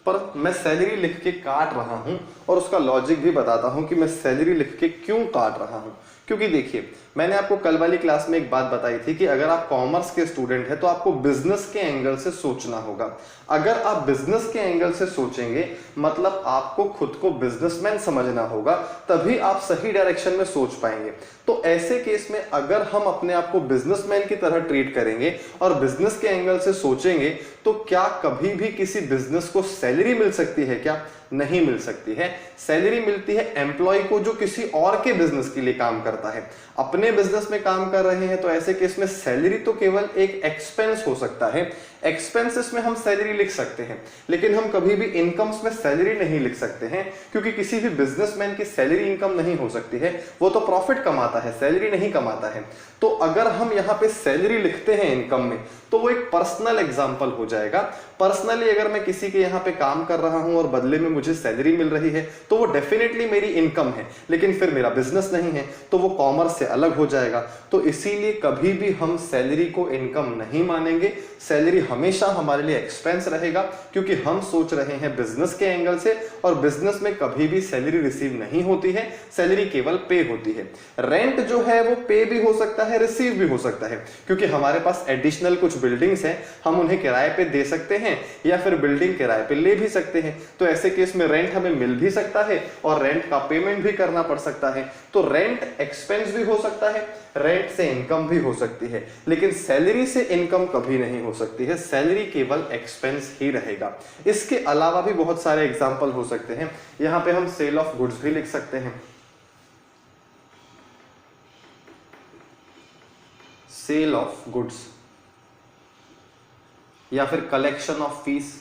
पर मैं सैलरी लिख के काट रहा हूं और उसका लॉजिक भी बताता हूं कि मैं सैलरी लिख के क्यों काट रहा हूं। क्योंकि देखिए, मैंने आपको कल वाली क्लास में एक बात बताई थी कि अगर आप कॉमर्स के स्टूडेंट हैं तो आपको बिजनेस के एंगल से सोचना होगा। अगर आप बिजनेस के एंगल से सोचेंगे मतलब आपको खुद को बिजनेसमैन समझना होगा, तभी आप सही डायरेक्शन में सोच पाएंगे। तो ऐसे केस में अगर हम अपने आप को बिजनेसमैन की तरह ट्रीट करेंगे और बिजनेस के एंगल से सोचेंगे, तो क्या कभी भी किसी बिजनेस को सैलरी मिल सकती है क्या? नहीं मिल सकती है। सैलरी मिलती है एम्प्लॉय को जो किसी और के बिजनेस के लिए काम करता है। अपने बिजनेस में काम कर रहे हैं तो ऐसे केस में सैलरी तो केवल एक एक्सपेंस हो सकता है। एक्सपेंसेस में हम सैलरी लिख सकते हैं, लेकिन हम कभी भी इनकम्स में सैलरी नहीं लिख सकते हैं, क्योंकि किसी भी बिजनेसमैन की सैलरी इनकम नहीं हो सकती है। वो तो प्रॉफिट कमाता है, सैलरी नहीं कमाता है। तो अगर हम यहाँ पे सैलरी लिखते हैं इनकम में, तो वो एक पर्सनल एग्जांपल हो जाएगा। पर्सनली अगर मैं किसी के यहाँ पे काम कर रहा हूं और बदले में मुझे सैलरी मिल रही है, तो वो डेफिनेटली मेरी इनकम है, लेकिन फिर मेरा बिजनेस नहीं है, तो वो कॉमर्स से अलग हो जाएगा। तो इसीलिए कभी भी हम सैलरी को इनकम नहीं मानेंगे। सैलरी हमेशा हमारे लिए एक्सपेंस रहेगा, क्योंकि हम सोच रहे हैं बिजनेस के एंगल से, और बिजनेस में कभी भी सैलरी रिसीव नहीं होती है, सैलरी केवल पे होती है। रेंट जो है वो पे भी हो सकता है, रिसीव भी हो सकता है, क्योंकि हमारे पास एडिशनल कुछ बिल्डिंग्स हैं, हम उन्हें किराए पे दे सकते हैं या फिर बिल्डिंग किराए पे ले भी सकते हैं। तो ऐसे केस में रेंट हमें मिल भी सकता है और रेंट का पेमेंट भी करना पड़ सकता है। तो रेंट एक्सपेंस भी हो सकता है, रेंट से इनकम भी हो सकती है, लेकिन सैलरी से इनकम कभी नहीं हो सकती है। सैलरी केवल एक्सपेंस ही रहेगा। इसके अलावा भी बहुत सारे एग्जांपल हो सकते हैं। यहां पे हम सेल ऑफ गुड्स भी लिख सकते हैं। सेल ऑफ गुड्स या फिर कलेक्शन ऑफ फीस।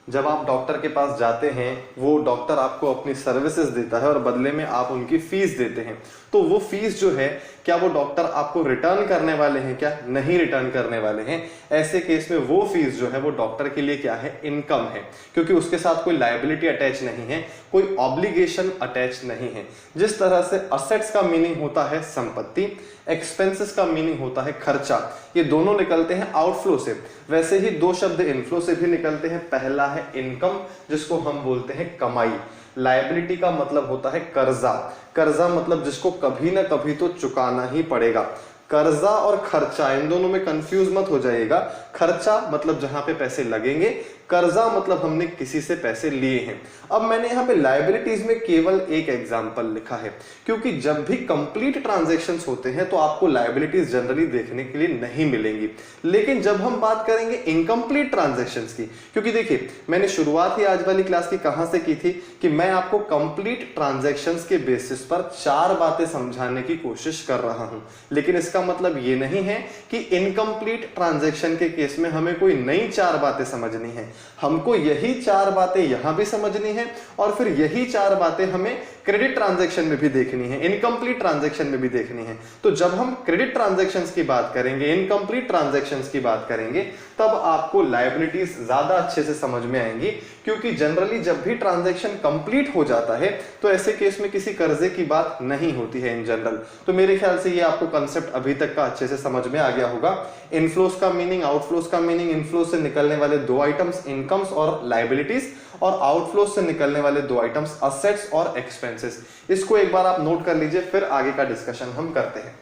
जब आप डॉक्टर के पास जाते हैं, वो डॉक्टर आपको अपनी सर्विसेज देता है और बदले में आप उनकी फीस देते हैं, तो वो फीस जो है, क्या वो डॉक्टर आपको रिटर्न करने वाले हैं क्या? नहीं रिटर्न करने वाले हैं। ऐसे केस में वो फीस जो है वो डॉक्टर के लिए क्या है? इनकम है, क्योंकि उसके साथ कोई लायबिलिटी अटैच नहीं है, कोई ऑब्लिगेशन अटैच नहीं है। जिस तरह से असेट्स का मीनिंग होता है संपत्ति, एक्सपेंसेस का मीनिंग होता है खर्चा, ये दोनों निकलते हैं आउटफ्लो से, वैसे ही दो शब्द इनफ्लो से भी निकलते हैं। पहला है इनकम, जिसको हम बोलते हैं कमाई। लायबिलिटी का मतलब होता है कर्जा। कर्जा मतलब जिसको कभी ना कभी तो चुकाना ही पड़ेगा। कर्जा और खर्चा, इन दोनों में कंफ्यूज मत हो जाइएगा। खर्चा मतलब जहां पे पैसे लगेंगे, कर्जा मतलब हमने किसी से पैसे लिए हैं। अब मैंने यहाँ पे लायबिलिटीज में केवल एक एग्जांपल लिखा है, क्योंकि जब भी कंप्लीट ट्रांजैक्शंस होते हैं तो आपको लायबिलिटीज जनरली देखने के लिए नहीं मिलेंगी। लेकिन जब हम बात करेंगे इनकम्प्लीट ट्रांजैक्शंस की, क्योंकि देखिए मैंने शुरुआत ही आज वाली क्लास की कहां से की थी कि मैं आपको कंप्लीट ट्रांजैक्शंस के बेसिस पर 4 बातें समझाने की कोशिश कर रहा हूं, लेकिन इसका मतलब ये नहीं है कि इनकम्प्लीट ट्रांजैक्शन के केस में हमें कोई नई 4 बातें समझनी है। हमको यही 4 बातें यहां भी समझनी है और फिर यही 4 बातें हमें क्रेडिट ट्रांजैक्शन में भी देखनी है, इनकम्प्लीट ट्रांजैक्शन में भी देखनी है। तो जब हम क्रेडिट ट्रांजैक्शंस की बात करेंगे, इनकम्प्लीट ट्रांजैक्शंस की बात करेंगे, तब आपको लायबिलिटीज ज्यादा अच्छे से समझ में आएंगी, क्योंकि जनरली जब भी ट्रांजैक्शन कंप्लीट हो जाता है तो ऐसे केस में किसी कर्जे की बात नहीं होती है इन जनरल। तो मेरे ख्याल से ये आपको कंसेप्ट अभी तक का अच्छे से समझ में आ गया होगा। इनफ्लोस का मीनिंग, आउटफ्लोस का मीनिंग, इनफ्लो से निकलने वाले दो आइटम्स इनकम्स और लायबिलिटीज, और आउटफ्लो से निकलने वाले दो आइटम्स असेट्स और एक्सपेंसेस। इसको एक बार आप नोट कर लीजिए, फिर आगे का डिस्कशन हम करते हैं।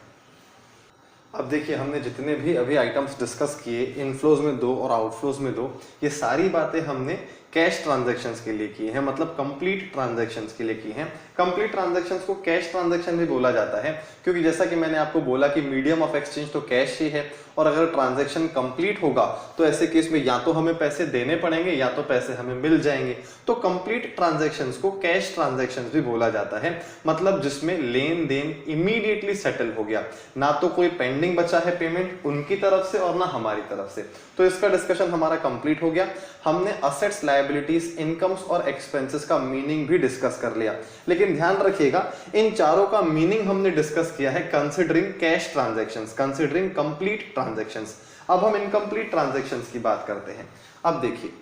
अब देखिए, हमने जितने भी अभी आइटम्स डिस्कस किए, इनफ्लोज में दो और आउटफ्लोज में दो, ये सारी बातें हमने कैश ट्रांजैक्शंस के लिए की हैं, मतलब कंप्लीट ट्रांजैक्शंस के लिए की हैं। कंप्लीट ट्रांजैक्शंस को कैश ट्रांजैक्शन भी बोला जाता है, क्योंकि जैसा कि मैंने आपको बोला कि मीडियम ऑफ एक्सचेंज तो कैश ही है, और अगर ट्रांजैक्शन कंप्लीट होगा तो ऐसे केस में या तो हमें पैसे देने पड़ेंगे या तो पैसे हमें मिल जाएंगे। तो कंप्लीट ट्रांजैक्शंस को कैश ट्रांजैक्शंस भी बोला जाता है, मतलब जिसमें लेन देन इमीडिएटली सेटल हो गया, ना तो कोई पेंडिंग बचा है पेमेंट उनकी तरफ से और ना हमारी तरफ से। तो इसका डिस्कशन हमारा कंप्लीट हो गया। हमने असेट्स, लायबिलिटीज, इनकम्स और एक्सपेंसेस का मीनिंग भी डिस्कस कर लिया, लेकिन ध्यान रखिएगा इन चारों का मीनिंग हमने डिस्कस किया है considering cash transactions, considering complete transactions. अब हम इनकम्प्लीट ट्रांजैक्शंस की बात करते हैं। अब देखिए,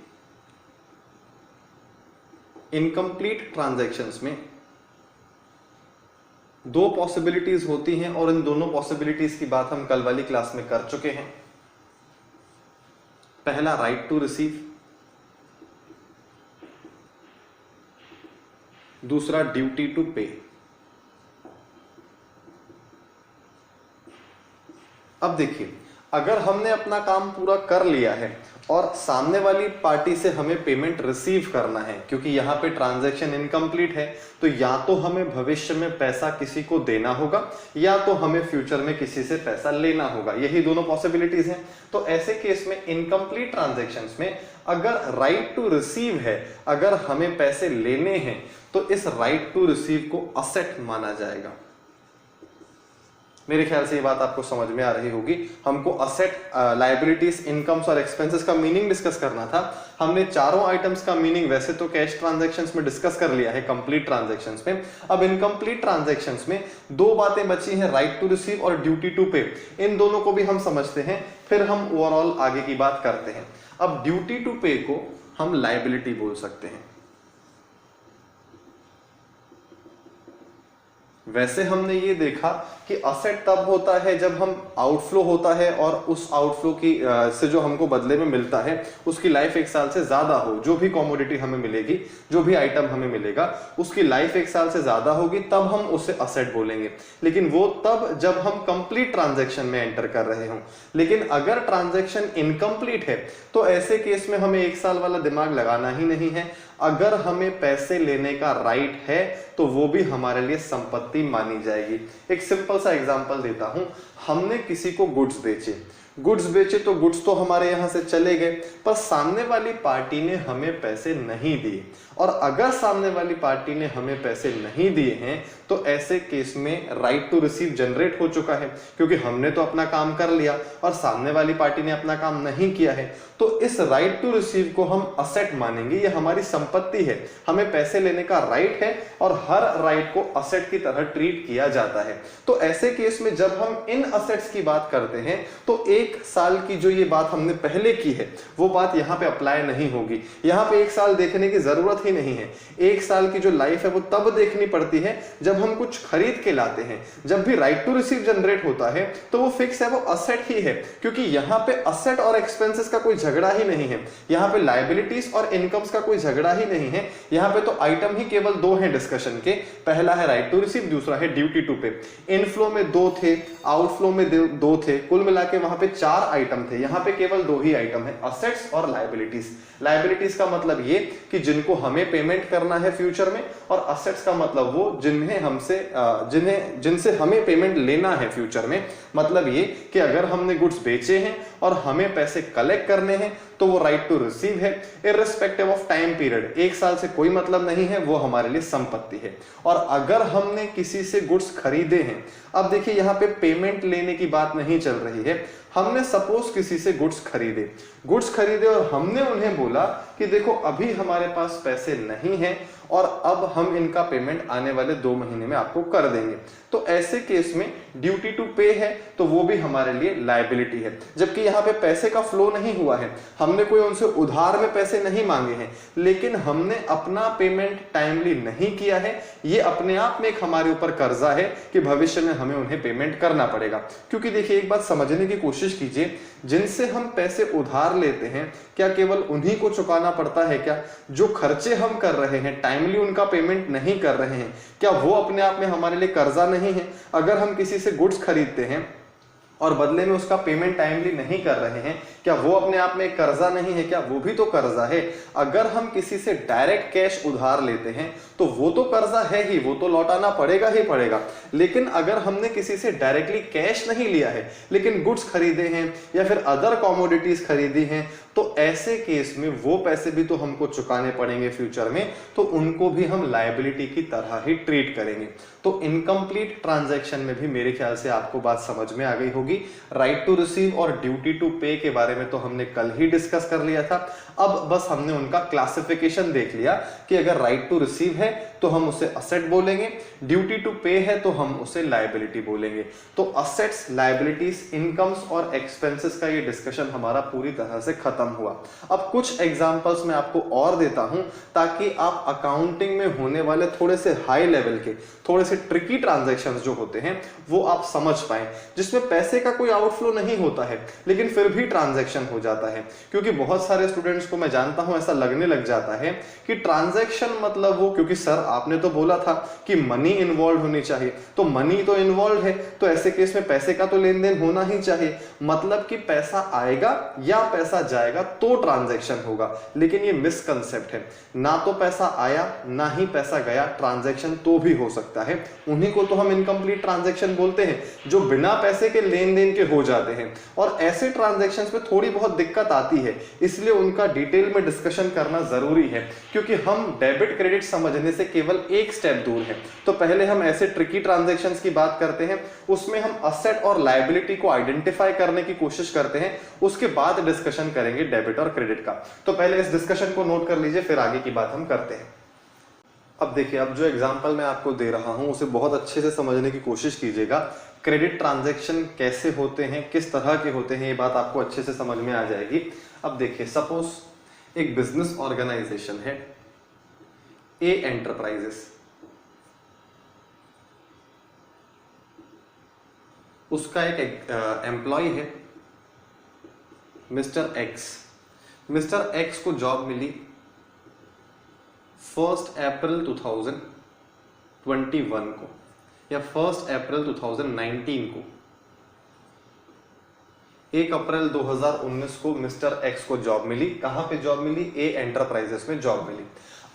इनकम्प्लीट ट्रांजैक्शंस में दो पॉसिबिलिटीज होती हैं, और इन दोनों पॉसिबिलिटीज की बात हम कल वाली क्लास में कर चुके हैं। पहला राइट टू रिसीव, दूसरा ड्यूटी टू पे। अब देखिए, अगर हमने अपना काम पूरा कर लिया है और सामने वाली पार्टी से हमें पेमेंट रिसीव करना है, क्योंकि यहां पे ट्रांजैक्शन इनकम्प्लीट है, तो या तो हमें भविष्य में पैसा किसी को देना होगा या तो हमें फ्यूचर में किसी से पैसा लेना होगा, यही दोनों पॉसिबिलिटीज हैं। तो ऐसे केस में इनकम्प्लीट ट्रांजैक्शंस में अगर राइट टू रिसीव है, अगर हमें पैसे लेने हैं, तो इस राइट टू रिसीव को असेट माना जाएगा। मेरे ख्याल से ये बात आपको समझ में आ रही होगी। हमको असेट, लायबिलिटीज, इनकम्स और एक्सपेंसेस का मीनिंग डिस्कस करना था। हमने चारों आइटम्स का मीनिंग वैसे तो कैश ट्रांजैक्शंस में डिस्कस कर लिया है, कंप्लीट ट्रांजैक्शंस में। अब इनकम्प्लीट ट्रांजैक्शंस में दो बातें बची हैं, राइट टू रिसीव और ड्यूटी टू पे। इन दोनों को भी हम समझते हैं, फिर हम ओवरऑल आगे की बात करते हैं। अब ड्यूटी टू पे को हम लायबिलिटी बोल सकते हैं। वैसे हमने ये देखा कि असेट तब होता है जब हम आउटफ्लो होता है और उस आउटफ्लो की से जो हमको बदले में मिलता है उसकी लाइफ एक साल से ज्यादा हो। जो भी कमोडिटी हमें मिलेगी, जो भी आइटम हमें मिलेगा, उसकी लाइफ एक साल से ज्यादा होगी, तब हम उसे असेट बोलेंगे। लेकिन वो तब जब हम कंप्लीट ट्रांजैक्शन में एंटर कर रहे हों। लेकिन अगर ट्रांजैक्शन इनकम्प्लीट है तो ऐसे केस में हमें एक साल वाला दिमाग लगाना ही नहीं है। अगर हमें पैसे लेने का राइट है तो वो भी हमारे लिए संपत्ति मानी जाएगी। एक सिंपल सा एग्जांपल देता हूं। हमने किसी को गुड्स बेचे तो गुड्स तो हमारे यहां से चले गए, पर सामने वाली पार्टी ने हमें पैसे नहीं दिए। और अगर सामने वाली पार्टी ने हमें पैसे नहीं दिए हैं तो ऐसे केस में राइट टू रिसीव जनरेट हो चुका है, क्योंकि हमने तो अपना काम कर लिया और सामने वाली पार्टी ने अपना काम नहीं किया है। तो इस राइट टू रिसीव को हम असेट मानेंगे। ये हमारी संपत्ति है, हमें पैसे लेने का राइट है और हर राइट को असेट की तरह ट्रीट किया जाता है। तो ऐसे केस में जब हम इन असेट्स की बात करते हैं तो एक साल की जो ये बात हमने पहले की है वो बात यहाँ पे अप्लाई नहीं होगी। यहाँ पे एक साल देखने की जरूरत ही नहीं है। एक साल की जो लाइफ है वो तब देखनी पड़ती है जब हम कुछ खरीद के लाते हैं। जब भी राइट टू रिसीव जनरेट होता है तो वो फिक्स है, वो असेट ही है, क्योंकि यहाँ पे असेट और एक्सपेंसेस का कोई झगड़ा ही नहीं है। यहाँ पे लायबिलिटीज और इनकम्स का कोई झगड़ा ही नहीं है। यहाँ पे तो आइटम ही केवल दो हैं डिस्कशन के, पहला है राइट टू रिसीव, दूसरा है ड्यूटी टू पे। इनफ्लो में दो थे, आउटफ्लो में दो थे, कुल मिला के वहां पे चार आइटम थे। यहाँ पे केवल दो ही आइटम है, असेट्स और लायबिलिटीज। लायबिलिटीज का मतलब ये कि जिनको हमें पेमेंट करना है फ्यूचर में, और असेट्स का मतलब वो जिनसे हमें पेमेंट लेना है फ्यूचर में। मतलब ये कि अगर हमने गुड्स बेचे हैं और हमें पैसे कलेक्ट करने हैं तो वो राइट टू रिसीव है, इर्रिस्पेक्टिव ऑफ टाइम पीरियड। एक साल से कोई मतलब नहीं है, वो हमारे लिए संपत्ति है। और अगर हमने किसी से गुड्स खरीदे हैं, अब देखिए यहाँ पे पेमेंट लेने की बात नहीं चल रही है। हमने सपोज किसी से गुड्स खरीदे और हमने उन्हें बोला कि देखो अभी हमारे पास पैसे नहीं हैं और अब हम इनका पेमेंट आने वाले 2 महीने में आपको कर देंगे। तो ऐसे केस में ड्यूटी टू पे है तो वो भी हमारे लिए लायबिलिटी है, जबकि यहाँ पे पैसे का फ्लो नहीं हुआ है, हमने कोई उनसे उधार में पैसे नहीं मांगे हैं, लेकिन हमने अपना पेमेंट टाइमली नहीं किया है। ये अपने आप में एक हमारे ऊपर कर्जा है कि भविष्य में हमें उन्हें पेमेंट करना पड़ेगा। क्योंकि देखिए एक बात समझने की कोशिश कीजिए, जिनसे हम पैसे उधार लेते हैं क्या केवल उन्हीं को चुकाना पड़ता है क्या? जो खर्चे हम कर रहे हैं, टाइमली उनका पेमेंट नहीं कर रहे हैं, क्या वो अपने आप में हमारे लिए कर्जा नहीं है? अगर हम किसी से गुड्स खरीदते हैं और बदले में उसका पेमेंट टाइमली नहीं कर रहे हैं, क्या वो अपने आप में कर्जा नहीं है क्या? वो भी तो कर्जा है। अगर हम किसी से डायरेक्ट कैश उधार लेते हैं तो वो तो कर्जा है ही, वो तो लौटाना पड़ेगा ही पड़ेगा। लेकिन अगर हमने किसी से डायरेक्टली कैश नहीं लिया है लेकिन गुड्स खरीदे हैं या फिर अदर कमोडिटीज खरीदी हैं, तो ऐसे केस में वो पैसे भी तो हमको चुकाने पड़ेंगे फ्यूचर में, तो उनको भी हम लायबिलिटी की तरह ही ट्रीट करेंगे। तो इनकम्प्लीट ट्रांजैक्शन में भी मेरे ख्याल से आपको बात समझ में आ गई होगी। राइट टू रिसीव और ड्यूटी टू पे के बारे में तो हमने कल ही डिस्कस कर लिया था। अब बस हमने उनका क्लासिफिकेशन देख लिया कि अगर राइट टू रिसीव है तो हम उसे असेट बोलेंगे, ड्यूटी टू पे है तो हम उसे लायबिलिटी बोलेंगे। तो असेट्स, लायबिलिटीज, इनकम्स और एक्सपेंसेस का ये डिस्कशन हमारा पूरी तरह से खत्म हुआ। अब कुछ एग्जांपल्स मैं आपको और देता हूं ताकि आप अकाउंटिंग में होने वाले थोड़े से हाई लेवल के, थोड़े से ट्रिकी ट्रांजैक्शंस जो होते हैं वो आप समझ पाएं, जिसमें पैसे का कोई आउटफ्लो नहीं होता है लेकिन फिर भी ट्रांजैक्शन हो जाता है। क्योंकि बहुत सारे स्टूडेंट्स को मैं जानता हूं ऐसा लगने लग जाता है कि ट्रांजैक्शन मतलब वो, क्योंकि सर आपने तो बोला था कि मनी इन्वॉल्व होनी चाहिए, तो मनी तो इन्वॉल्व है तो ऐसे केस में पैसे का तो लेन देन होना ही चाहिए, मतलब कि पैसा आएगा या पैसा जाएगा तो ट्रांजैक्शन होगा। लेकिन ये मिसकंसेप्ट है, ना तो पैसा आया ना ही पैसा गया, ट्रांजैक्शन तो भी हो सकता है। उन्हीं को तो हम इनकम्प्लीट ट्रांजैक्शन बोलते हैं जो बिना पैसे के लेन देन के हो जाते हैं। और ऐसे ट्रांजैक्शंस में थोड़ी बहुत दिक्कत आती है, इसलिए उनका डिटेल में डिस्कशन करना जरूरी है, क्योंकि हम डेबिट क्रेडिट समझने से केवल एक स्टेप दूर है। तो पहले हम ऐसे ट्रिकी ट्रांजैक्शंस की बात करते हैं, उसमें हम असेट और लायबिलिटी को आइडेंटिफाई करने की कोशिश करते हैं, उसके बाद डिस्कशन करेंगे डेबिट और क्रेडिट का। तो पहले इस डिस्कशन को नोट कर लीजिए, फिर आगे की बात हम करते हैं। अब देखिए, अब जो एग्जांपल मैं आपको दे रहा हूं उसे बहुत अच्छे से समझने की कोशिश कीजिएगा। क्रेडिट ट्रांजैक्शन कैसे होते हैं, किस तरह के होते हैं, ये बात आपको अच्छे से समझ में आ जाएगी। अब देखिए, सपोज एक बिजनेस ऑर्गेनाइजेशन है ए एंटरप्राइजेस, उसका एक एम्प्लॉय है मिस्टर एक्स। मिस्टर एक्स को जॉब मिली 1 अप्रैल 2021 को या 1 अप्रैल 2019 को। 1 अप्रैल 2019 को मिस्टर एक्स को जॉब मिली। कहां पे जॉब मिली? ए एंटरप्राइजेस में जॉब मिली।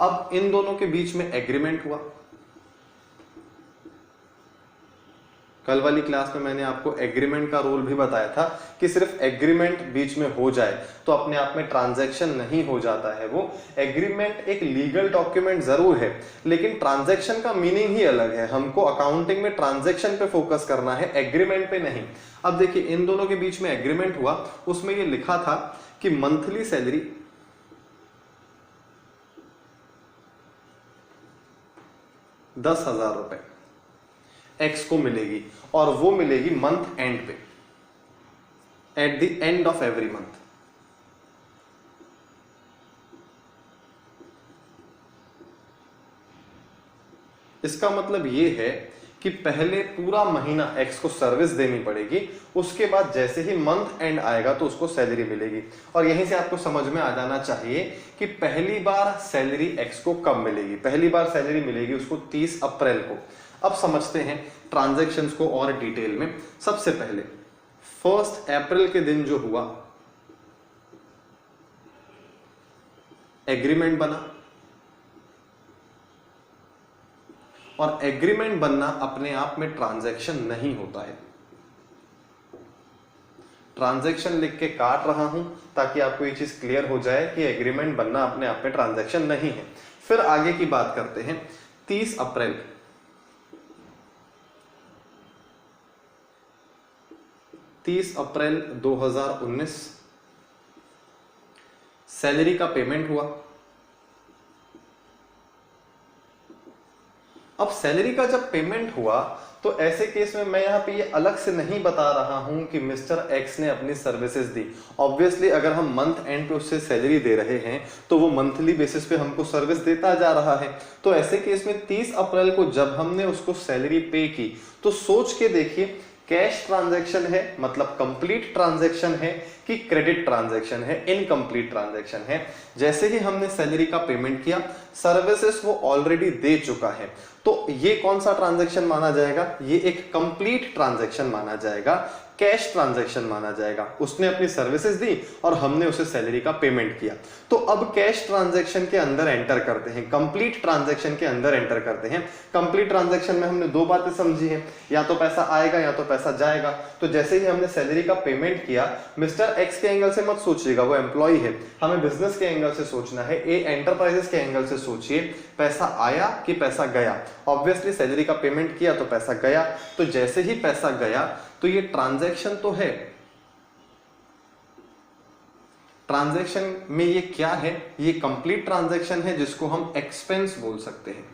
अब इन दोनों के बीच में एग्रीमेंट हुआ। कल वाली क्लास में मैंने आपको एग्रीमेंट का रोल भी बताया था कि सिर्फ एग्रीमेंट बीच में हो जाए तो अपने आप में ट्रांजैक्शन नहीं हो जाता है। वो एग्रीमेंट एक लीगल डॉक्यूमेंट जरूर है, लेकिन ट्रांजैक्शन का मीनिंग ही अलग है। हमको अकाउंटिंग में ट्रांजैक्शन पे फोकस करना है, एग्रीमेंट पे नहीं। अब देखिए, इन दोनों के बीच में एग्रीमेंट हुआ, उसमें ये लिखा था कि मंथली सैलरी 10,000 रुपए एक्स को मिलेगी, और वो मिलेगी मंथ एंड पे, at the end of every month. इसका मतलब ये है कि पहले पूरा महीना एक्स को सर्विस देनी पड़ेगी, उसके बाद जैसे ही मंथ एंड आएगा तो उसको सैलरी मिलेगी। और यहीं से आपको समझ में आ जाना चाहिए कि पहली बार सैलरी एक्स को कब मिलेगी। पहली बार सैलरी मिलेगी उसको 30 अप्रैल को। अब समझते हैं ट्रांजैक्शंस को और डिटेल में। सबसे पहले 1 अप्रैल के दिन जो हुआ, एग्रीमेंट बना, और एग्रीमेंट बनना अपने आप में ट्रांजैक्शन नहीं होता है। ट्रांजैक्शन लिख के काट रहा हूं ताकि आपको ये चीज क्लियर हो जाए कि एग्रीमेंट बनना अपने आप में ट्रांजैक्शन नहीं है। फिर आगे की बात करते हैं। 30 अप्रैल 2019 सैलरी का पेमेंट हुआ। अब सैलरी का जब पेमेंट हुआ तो ऐसे केस में मैं यहाँ पे ये अलग से नहीं बता रहा हूं कि मिस्टर एक्स ने अपनी सर्विसेज दी। ऑब्वियसली अगर हम मंथ एंड पे उससे सैलरी दे रहे हैं तो वो मंथली बेसिस पे हमको सर्विस देता जा रहा है। तो ऐसे केस में 30 अप्रैल को जब हमने उसको सैलरी पे की तो सोच के देखिए, कैश ट्रांजैक्शन है मतलब कंप्लीट ट्रांजैक्शन है कि क्रेडिट ट्रांजैक्शन है, इनकम्प्लीट ट्रांजैक्शन है। जैसे ही हमने सैलरी का पेमेंट किया, सर्विसेज वो ऑलरेडी दे चुका है, तो ये कौन सा ट्रांजैक्शन माना जाएगा? ये एक कंप्लीट ट्रांजैक्शन माना जाएगा, कैश ट्रांजैक्शन माना जाएगा। उसने अपनी सर्विसेज दी और हमने उसे सैलरी का पेमेंट किया। तो अब कैश ट्रांजैक्शन के अंदर एंटर करते हैं, कंप्लीट ट्रांजैक्शन के अंदर एंटर करते हैं। कंप्लीट ट्रांजैक्शन में हमने दो बातें समझी हैं, या तो पैसा आएगा या तो पैसा जाएगा। तो जैसे ही हमने सैलरी का पेमेंट किया, मिस्टर एक्स के एंगल से मत सोचिएगा, वो एम्प्लॉय है, हमें बिजनेस के एंगल से सोचना है, ए एंटरप्राइजेस के एंगल से सोचिए, पैसा आया कि पैसा गया। ऑब्वियसली सैलरी का पेमेंट किया तो पैसा गया, तो जैसे ही पैसा गया तो ये ट्रांजैक्शन तो है। ट्रांजैक्शन में ये क्या है? ये कंप्लीट ट्रांजैक्शन है जिसको हम एक्सपेंस बोल सकते हैं।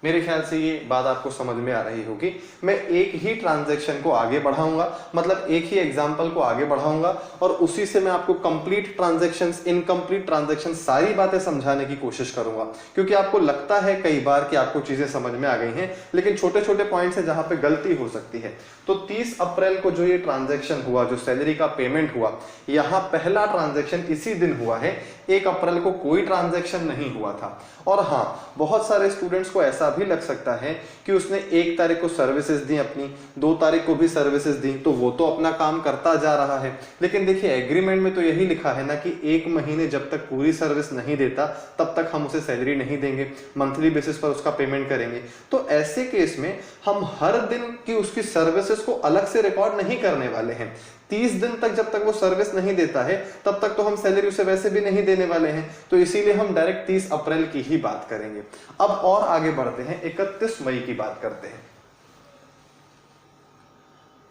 मेरे ख्याल से ये बात आपको समझ में आ रही होगी। मैं एक ही ट्रांजैक्शन को आगे बढ़ाऊंगा, मतलब एक ही एग्जांपल को आगे बढ़ाऊंगा और उसी से मैं आपको कंप्लीट ट्रांजैक्शंस, इनकम्प्लीट ट्रांजैक्शन, सारी बातें समझाने की कोशिश करूंगा। क्योंकि आपको लगता है कई बार कि आपको चीजें समझ में आ गई हैं, लेकिन छोटे छोटे पॉइंट्स है जहां पे गलती हो सकती है। तो 30 अप्रैल को जो ये ट्रांजैक्शन हुआ, जो सैलरी का पेमेंट हुआ, यहां पहला ट्रांजैक्शन इसी दिन हुआ है। 1 अप्रैल को कोई ट्रांजैक्शन नहीं हुआ था। और हाँ, बहुत सारे स्टूडेंट्स को ऐसा भी लग सकता है कि उसने 1 तारीख को सर्विसेज दी अपनी, 2 तारीख को भी सर्विसेज दी, तो वो तो अपना काम करता जा रहा है। लेकिन देखिए, एग्रीमेंट में तो यही लिखा है ना कि 1 महीने जब तक पूरी सर्विस नहीं देता तब तक हम उसे सैलरी नहीं देंगे, मंथली बेसिस पर उसका पेमेंट करेंगे। तो ऐसे केस में हम हर दिन की उसकी सर्विसेज को अलग से रिकॉर्ड नहीं करने वाले हैं। 30 दिन तक जब तक वो सर्विस नहीं देता है तब तक तो हम सैलरी उसे वैसे भी नहीं देने वाले हैं। तो इसीलिए हम डायरेक्ट 30 अप्रैल की ही बात करेंगे। अब और आगे बढ़ते हैं, 31 मई की बात करते हैं।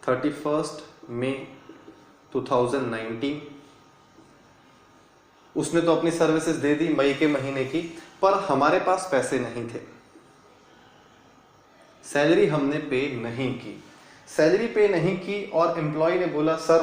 31 मई 2019 उसने तो अपनी सर्विसेज दे दी मई के महीने की, पर हमारे पास पैसे नहीं थे, सैलरी हमने पे नहीं की। सैलरी पे नहीं की और एम्प्लॉय ने बोला सर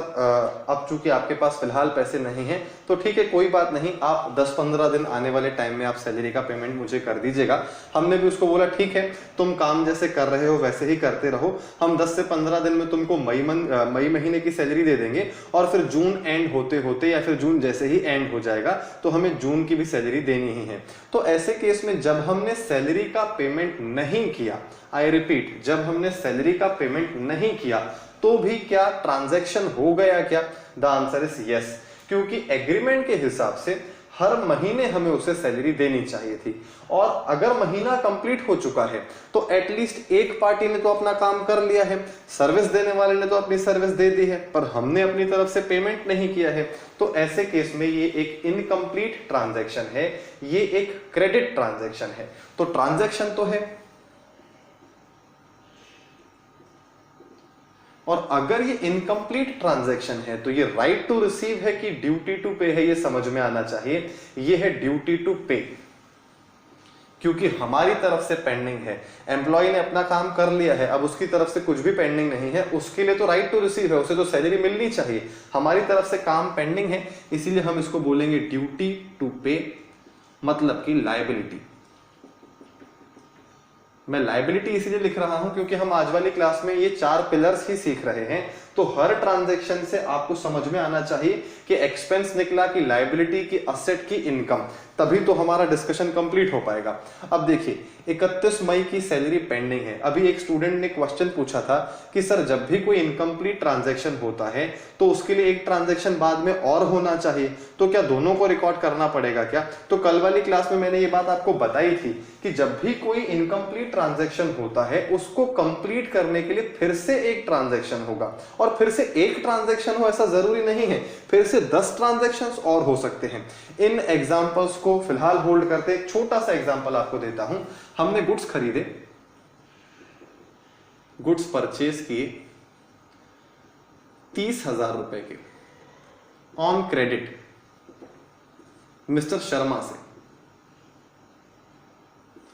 अब चूंकि आपके पास फिलहाल पैसे नहीं हैं तो ठीक है, कोई बात नहीं, आप 10-15 दिन आने वाले टाइम में आप सैलरी का पेमेंट मुझे कर दीजिएगा। हमने भी उसको बोला ठीक है, तुम काम जैसे कर रहे हो वैसे ही करते रहो, हम 10 से 15 दिन में तुमको मई महीने की सैलरी दे देंगे और फिर जून एंड होते होते या फिर जून जैसे ही एंड हो जाएगा तो हमें जून की भी सैलरी देनी ही है। तो ऐसे केस में जब हमने सैलरी का पेमेंट नहीं किया, आई रिपीट, जब हमने सैलरी का पेमेंट नहीं किया तो भी क्या ट्रांजैक्शन हो गया क्या? द आंसर इज यस, क्योंकि एग्रीमेंट के हिसाब से हर महीने हमें उसे सैलरी देनी चाहिए थी। और अगर महीना कंप्लीट हो चुका है तो एटलीस्ट एक पार्टी ने तो अपना काम कर लिया है, सर्विस देने वाले ने तो अपनी सर्विस दे दी है, पर हमने अपनी तरफ से पेमेंट नहीं किया है। तो ऐसे केस में ये एक इनकम्प्लीट ट्रांजैक्शन है, ये एक क्रेडिट ट्रांजैक्शन है। तो ट्रांजैक्शन तो है, और अगर ये इनकम्प्लीट ट्रांजैक्शन है तो ये राइट टू रिसीव है कि ड्यूटी टू पे है, ये समझ में आना चाहिए। ये है ड्यूटी टू पे, क्योंकि हमारी तरफ से पेंडिंग है, एम्प्लॉय ने अपना काम कर लिया है, अब उसकी तरफ से कुछ भी पेंडिंग नहीं है, उसके लिए तो राइट टू रिसीव है, उसे तो सैलरी मिलनी चाहिए। हमारी तरफ से काम पेंडिंग है, इसीलिए हम इसको बोलेंगे ड्यूटी टू पे, मतलब कि लायबिलिटी। मैं लायबिलिटी इसीलिए लिख रहा हूं क्योंकि हम आज वाली क्लास में ये 4 पिलर्स ही सीख रहे हैं। तो हर ट्रांजैक्शन से आपको समझ में आना चाहिए कि एक्सपेंस निकला, कि लायबिलिटी, की असेट, की इनकम, तभी तो हमारा डिस्कशन कंप्लीट हो पाएगा। अब देखिए, 31 मई की सैलरी पेंडिंग है। अभी एक स्टूडेंट ने क्वेश्चन पूछा था कि सर जब भी कोई इनकम्प्लीट ट्रांजैक्शन होता है तो उसके लिए एक ट्रांजैक्शन बाद में और होना चाहिए, तो क्या दोनों को रिकॉर्ड करना पड़ेगा क्या? तो कल वाली क्लास में मैंने ये बात आपको बताई थी कि जब भी कोई इनकम्प्लीट ट्रांजैक्शन होता है उसको कंप्लीट करने के लिए फिर से एक ट्रांजैक्शन होगा। और फिर से एक ट्रांजैक्शन हो ऐसा जरूरी नहीं है, फिर से 10 ट्रांजैक्शंस और हो सकते हैं। इन एग्जांपल्स को फिलहाल होल्ड करते, एक छोटा सा एग्जांपल आपको देता हूं। हमने गुड्स खरीदे, गुड्स परचेज किए 30,000 रुपए के ऑन क्रेडिट मिस्टर शर्मा से।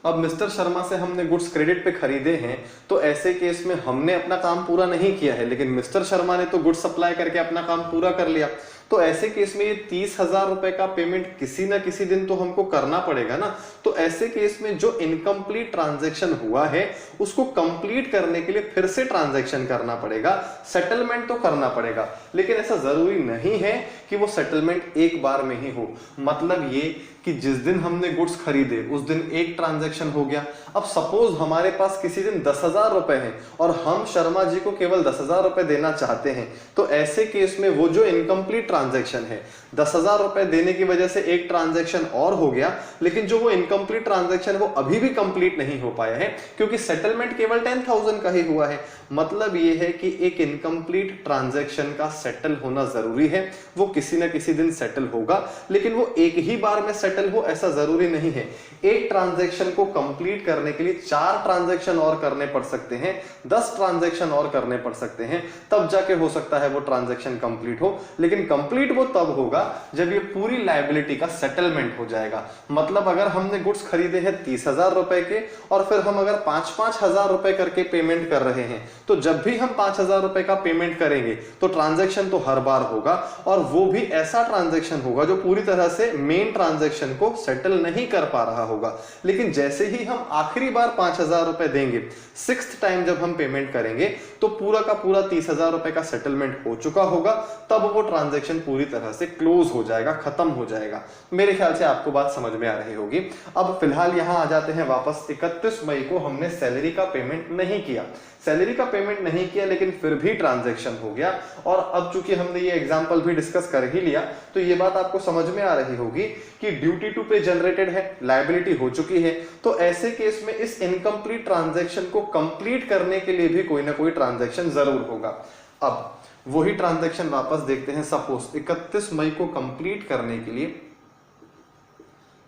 अब मिस्टर शर्मा से हमने गुड्स क्रेडिट पे खरीदे हैं, तो ऐसे केस में हमने अपना काम पूरा नहीं किया है, लेकिन मिस्टर शर्मा ने तो गुड्स सप्लाई करके अपना काम पूरा कर लिया। तो ऐसे केस में ये 30,000 रुपए का पेमेंट किसी ना किसी दिन तो हमको करना पड़ेगा ना। तो ऐसे केस में जो इनकम्प्लीट ट्रांजैक्शन हुआ है उसको कंप्लीट करने के लिए फिर से ट्रांजैक्शन करना पड़ेगा, सेटलमेंट तो करना पड़ेगा, लेकिन ऐसा जरूरी नहीं है कि वो सेटलमेंट एक बार में ही हो। मतलब ये कि जिस दिन हमने गुड्स खरीदे उस दिन एक ट्रांजैक्शन हो गया। अब सपोज हमारे पास किसी दिन 10,000 रुपए हैं और हम शर्मा जी को केवल 10,000 रुपए देना चाहते हैं, तो ऐसे केस में वो जो इनकम्प्लीट ट्रांजैक्शन है, 10,000 रुपए देने की वजह से एक ट्रांजैक्शन और हो गया, लेकिन जो वो इनकम्प्लीट ट्रांजैक्शन वो अभी भी कंप्लीट नहीं हो पाया है, क्योंकि सेटलमेंट केवल 10,000 का ही हुआ है। मतलब ये है कि एक इनकम्प्लीट ट्रांजैक्शन का सेटल होना जरूरी है। वो किसी ना किसी दिन सेटल होगा, लेकिन वो एक ही बार में सेटल हो ऐसा जरूरी नहीं है। एक ट्रांजैक्शन को कंप्लीट करने के लिए 4 ट्रांजैक्शन और करने पड़ सकते हैं, 10 ट्रांजैक्शन और करने पड़ सकते हैं, तब जाके हो सकता है वो ट्रांजैक्शन कंप्लीट हो। लेकिन कंप्लीट वो तब होगा जब ये पूरी लायबिलिटी का सेटलमेंट हो जाएगा। मतलब अगर हमने गुड्स खरीदे हैं 30,000 रुपए के और फिर हम अगर 5-5 हजार रुपए करके पेमेंट कर रहे हैं, तो जब भी हम 5,000 रुपए का पेमेंट करेंगे तो ट्रांजैक्शन तो हर बार होगा, और वो भी ऐसा ट्रांजैक्शन होगा जो पूरी तरह से मेन ट्रांजैक्शन को सेटल नहीं कर पा रहा होगा। लेकिन जैसे ही हम आखिरी बार 5,000 रुपए देंगे, 6th टाइम जब हम पेमेंट करेंगे, तो पूरा का पूरा 30,000 रुपए का सेटलमेंट हो चुका होगा, तब वो ट्रांजैक्शन पूरी तरह से क्लोज हो जाएगा, खत्म हो जाएगा। मेरे ख्याल से आपको बात समझ में आ रही होगी। अब फिलहाल यहां आ जाते हैं वापस। 31 मई को हमने सैलरी का पेमेंट नहीं किया, सैलरी का पेमेंट नहीं किया, लेकिन फिर भी ट्रांजैक्शन हो गया। और अब चूंकि हमने ये एग्जांपल भी डिस्कस कर ही लिया, तो ये बात आपको समझ में आ रही होगी कि ड्यूटी टू पे जनरेटेड है, लायबिलिटी हो चुकी है। तो ऐसे केस में इस इनकम्प्लीट ट्रांजैक्शन को कंप्लीट करने के लिए भी कोई ना कोई ट्रांजैक्शन जरूर होगा। अब वही ट्रांजैक्शन वापस देखते हैं। सपोज 31 मई को कंप्लीट करने के लिए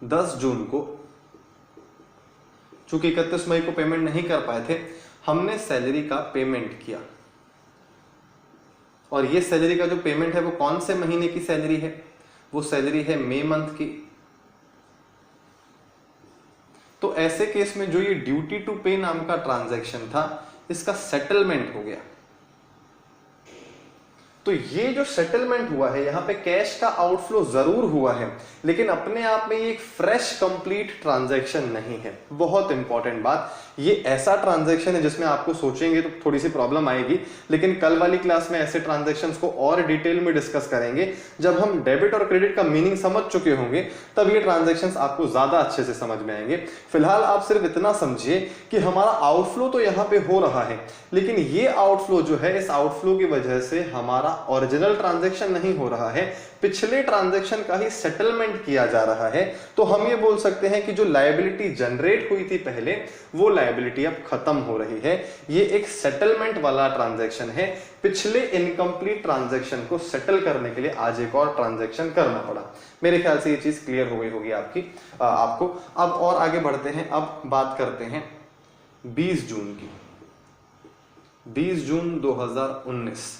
10 जून को, चूंकि 31 मई को पेमेंट नहीं कर पाए थे, हमने सैलरी का पेमेंट किया। और ये सैलरी का जो पेमेंट है वो कौन से महीने की सैलरी है? वो सैलरी है मई मंथ की। तो ऐसे केस में जो ये ड्यूटी टू पे नाम का ट्रांजैक्शन था, इसका सेटलमेंट हो गया। तो ये जो सेटलमेंट हुआ है, यहां पे कैश का आउटफ्लो जरूर हुआ है, लेकिन अपने आप में ये एक फ्रेश कंप्लीट ट्रांजैक्शन नहीं है। बहुत इंपॉर्टेंट बात, ये ऐसा ट्रांजैक्शन है जिसमें आपको सोचेंगे तो थोड़ी सी प्रॉब्लम आएगी, लेकिन कल वाली क्लास में ऐसे ट्रांजैक्शंस को और डिटेल में डिस्कस करेंगे। जब हम डेबिट और क्रेडिट का मीनिंग समझ चुके होंगे, तब ये ट्रांजैक्शंस आपको ज्यादा अच्छे से समझ में आएंगे। फिलहाल आप सिर्फ इतना समझिए कि हमारा आउटफ्लो तो यहाँ पे हो रहा है, लेकिन ये आउटफ्लो जो है, इस आउटफ्लो की वजह से हमारा ओरिजिनल ट्रांजैक्शन नहीं हो रहा है, पिछले ट्रांजैक्शन का ही सेटलमेंट किया जा रहा है। तो हम ये बोल सकते हैं कि जो लायबिलिटी जनरेट हुई थी पहले, वो लायबिलिटी अब खत्म हो रही है। ये एक सेटलमेंट वाला ट्रांजैक्शन है। पिछले इनकम्प्लीट ट्रांजैक्शन को सेटल करने के लिए आज एक और ट्रांजैक्शन करना पड़ा। मेरे ख्याल से ये चीज क्लियर हो गई होगी आपको। अब और आगे बढ़ते हैं। अब बात करते हैं 20 जून की। 20 जून 2019।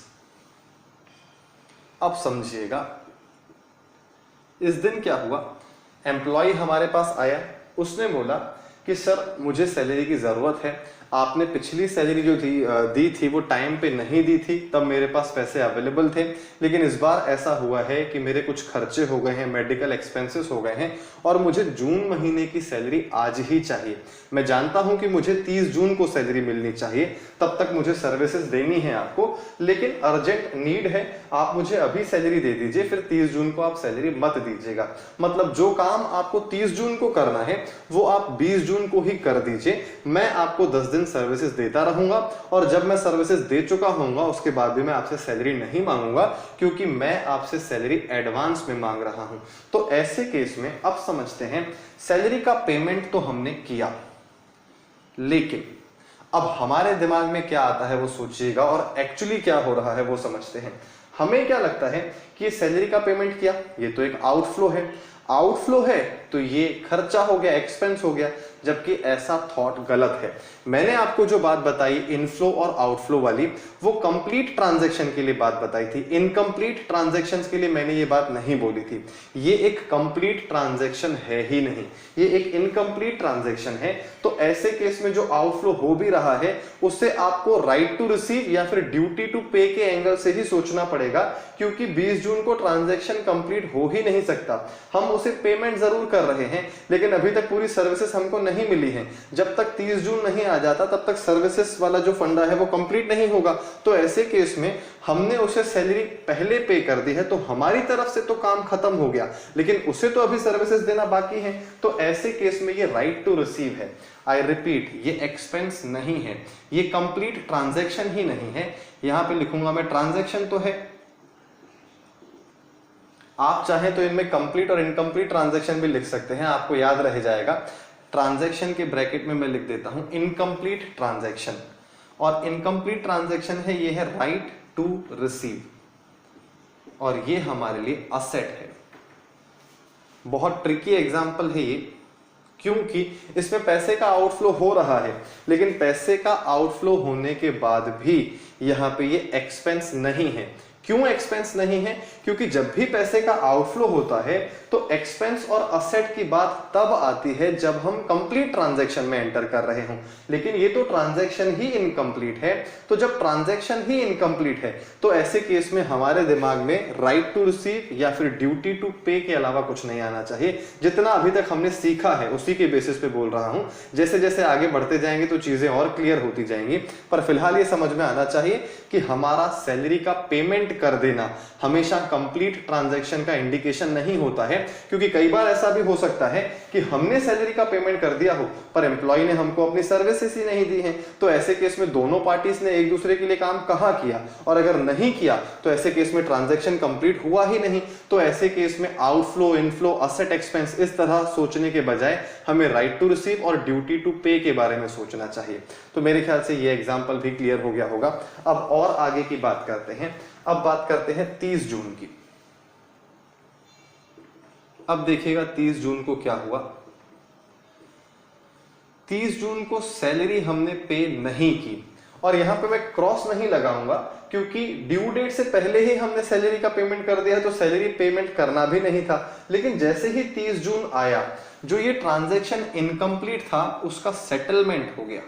अब समझिएगा, इस दिन क्या हुआ, एम्प्लॉय हमारे पास आया, उसने बोला कि सर मुझे सैलरी की जरूरत है, आपने पिछली सैलरी जो दी थी वो टाइम पे नहीं दी थी, तब मेरे पास पैसे अवेलेबल थे, लेकिन इस बार ऐसा हुआ है कि मेरे कुछ खर्चे हो गए हैं, मेडिकल एक्सपेंसेस हो गए हैं, और मुझे जून महीने की सैलरी आज ही चाहिए। मैं जानता हूं कि मुझे 30 जून को सैलरी मिलनी चाहिए, तब तक मुझे सर्विसेज देनी है आपको, लेकिन अर्जेंट नीड है, आप मुझे अभी सैलरी दे दीजिए, फिर 30 जून को आप सैलरी मत दीजिएगा। मतलब जो काम आपको 30 जून को करना है वो आप 20 जून को ही कर दीजिए। मैं आपको 10 दिन सर्विसेज देता रहूंगा, और जब मैं सर्विसेज दे चुका होऊंगा उसके बाद भी मैं आपसे सैलरी नहीं मांगूंगा, क्योंकि मैं आपसे सैलरी एडवांस में मांग रहा हूं। तो ऐसे केस में अब समझते हैं, सैलरी का पेमेंट तो हमने किया, लेकिन अब हमारे दिमाग में क्या आता है वो सोचिएगा, और एक्चुअली क्या हो रहा है वो समझते हैं। हमें क्या लगता है कि सैलरी का पेमेंट किया, ये तो एक आउटफ्लो है। आउटफ्लो है तो ये खर्चा हो गया, एक्सपेंस हो गया, जबकि ऐसा थॉट गलत है। मैंने आपको जो बात बताई इनफ्लो और आउटफ्लो वाली, वो कंप्लीट ट्रांजैक्शन के लिए बात बताई थी। इनकम्प्लीट ट्रांजैक्शंस के लिए मैंने ये बात नहीं बोली थी। ये एक कंप्लीट ट्रांजैक्शन है ही नहीं, ये एक इनकम्प्लीट ट्रांजैक्शन है। तो ऐसे केस में जो आउटफ्लो हो भी रहा है उससे आपको राइट टू रिसीव या फिर ड्यूटी टू पे के एंगल से ही सोचना पड़ेगा, क्योंकि 20 जून को ट्रांजैक्शन कंप्लीट हो ही नहीं सकता। हम उसे पेमेंट जरूर कर रहे हैं लेकिन अभी तक पूरी सर्विसेज हमको नहीं मिली है। जब तक 30 जून नहीं आ जाता तब तक सर्विसेज वाला जो फंडा है वो कंप्लीट नहीं होगा। तो ऐसे केस में हमने उसे सैलरी पहले पे कर दी है तो हमारी तरफ से तो काम खत्म हो गया, लेकिन उसे तो अभी सर्विसेज देना बाकी है। तो ऐसे केस में ये राइट टू रिसीव है। आई रिपीट, ये एक्सपेंस नहीं है, ये कंप्लीट ट्रांजैक्शन ही नहीं है। यहां पे लिखूंगा मैं ट्रांजैक्शन तो है, आप चाहें तो इनमें कंप्लीट और इनकम्प्लीट ट्रांजैक्शन भी लिख सकते हैं, आपको याद रह जाएगा। ट्रांजैक्शन के ब्रैकेट में मैं लिख देता हूं इनकम्प्लीट ट्रांजैक्शन, और इनकम्प्लीट ट्रांजैक्शन है ये है राइट टू रिसीव, और ये हमारे लिए असेट है। बहुत ट्रिकी एग्जांपल है ये, क्योंकि इसमें पैसे का आउटफ्लो हो रहा है, लेकिन पैसे का आउटफ्लो होने के बाद भी यहां पे ये एक्सपेंस नहीं है। क्यों एक्सपेंस नहीं है? क्योंकि जब भी पैसे का आउटफ्लो होता है तो एक्सपेंस और असेट की बात तब आती है जब हम कंप्लीट ट्रांजैक्शन में एंटर कर रहे हों, लेकिन ये तो ट्रांजैक्शन ही इनकम्प्लीट है। तो जब ट्रांजैक्शन ही इनकम्प्लीट है तो ऐसे केस में हमारे दिमाग में राइट टू रिसीव या फिर ड्यूटी टू पे के अलावा कुछ नहीं आना चाहिए। जितना अभी तक हमने सीखा है उसी के बेसिस पे बोल रहा हूं, जैसे जैसे आगे बढ़ते जाएंगे तो चीजें और क्लियर होती जाएंगी। पर फिलहाल ये समझ में आना चाहिए कि हमारा सैलरी का पेमेंट कर देना हमेशा कंप्लीट ट्रांजैक्शन का इंडिकेशन नहीं होता है, क्योंकि कई बार ऐसा भी हो सकता है कि हमने सैलरी का पेमेंट कर दिया हो पर एम्प्लॉय ने हमको अपनी सर्विसेज ही नहीं दी हैं। तो ऐसे केस में दोनों पार्टीज ने एक दूसरे के लिए काम कहाँ किया, और अगर नहीं किया तो ऐसे केस में ट्रांजैक्शन कंप्लीट हुआ ही नहीं। तो ऐसे केस में आउटफ्लो, इनफ्लो, असेट, एक्सपेंस इस तरह सोचने के बजाय हमें राइट टू रिसीव और ड्यूटी टू पे के बारे में सोचना चाहिए। तो मेरे ख्याल से ये एग्जाम्पल भी क्लियर हो गया होगा। अब और आगे की बात करते हैं। अब बात करते हैं 30 जून की। अब देखिएगा 30 जून को क्या हुआ। 30 जून को सैलरी हमने पे नहीं की, और यहां पे मैं क्रॉस नहीं लगाऊंगा क्योंकि ड्यू डेट से पहले ही हमने सैलरी का पेमेंट कर दिया, तो सैलरी पेमेंट करना भी नहीं था। लेकिन जैसे ही 30 जून आया, जो ये ट्रांजैक्शन इनकम्प्लीट था उसका सेटलमेंट हो गया।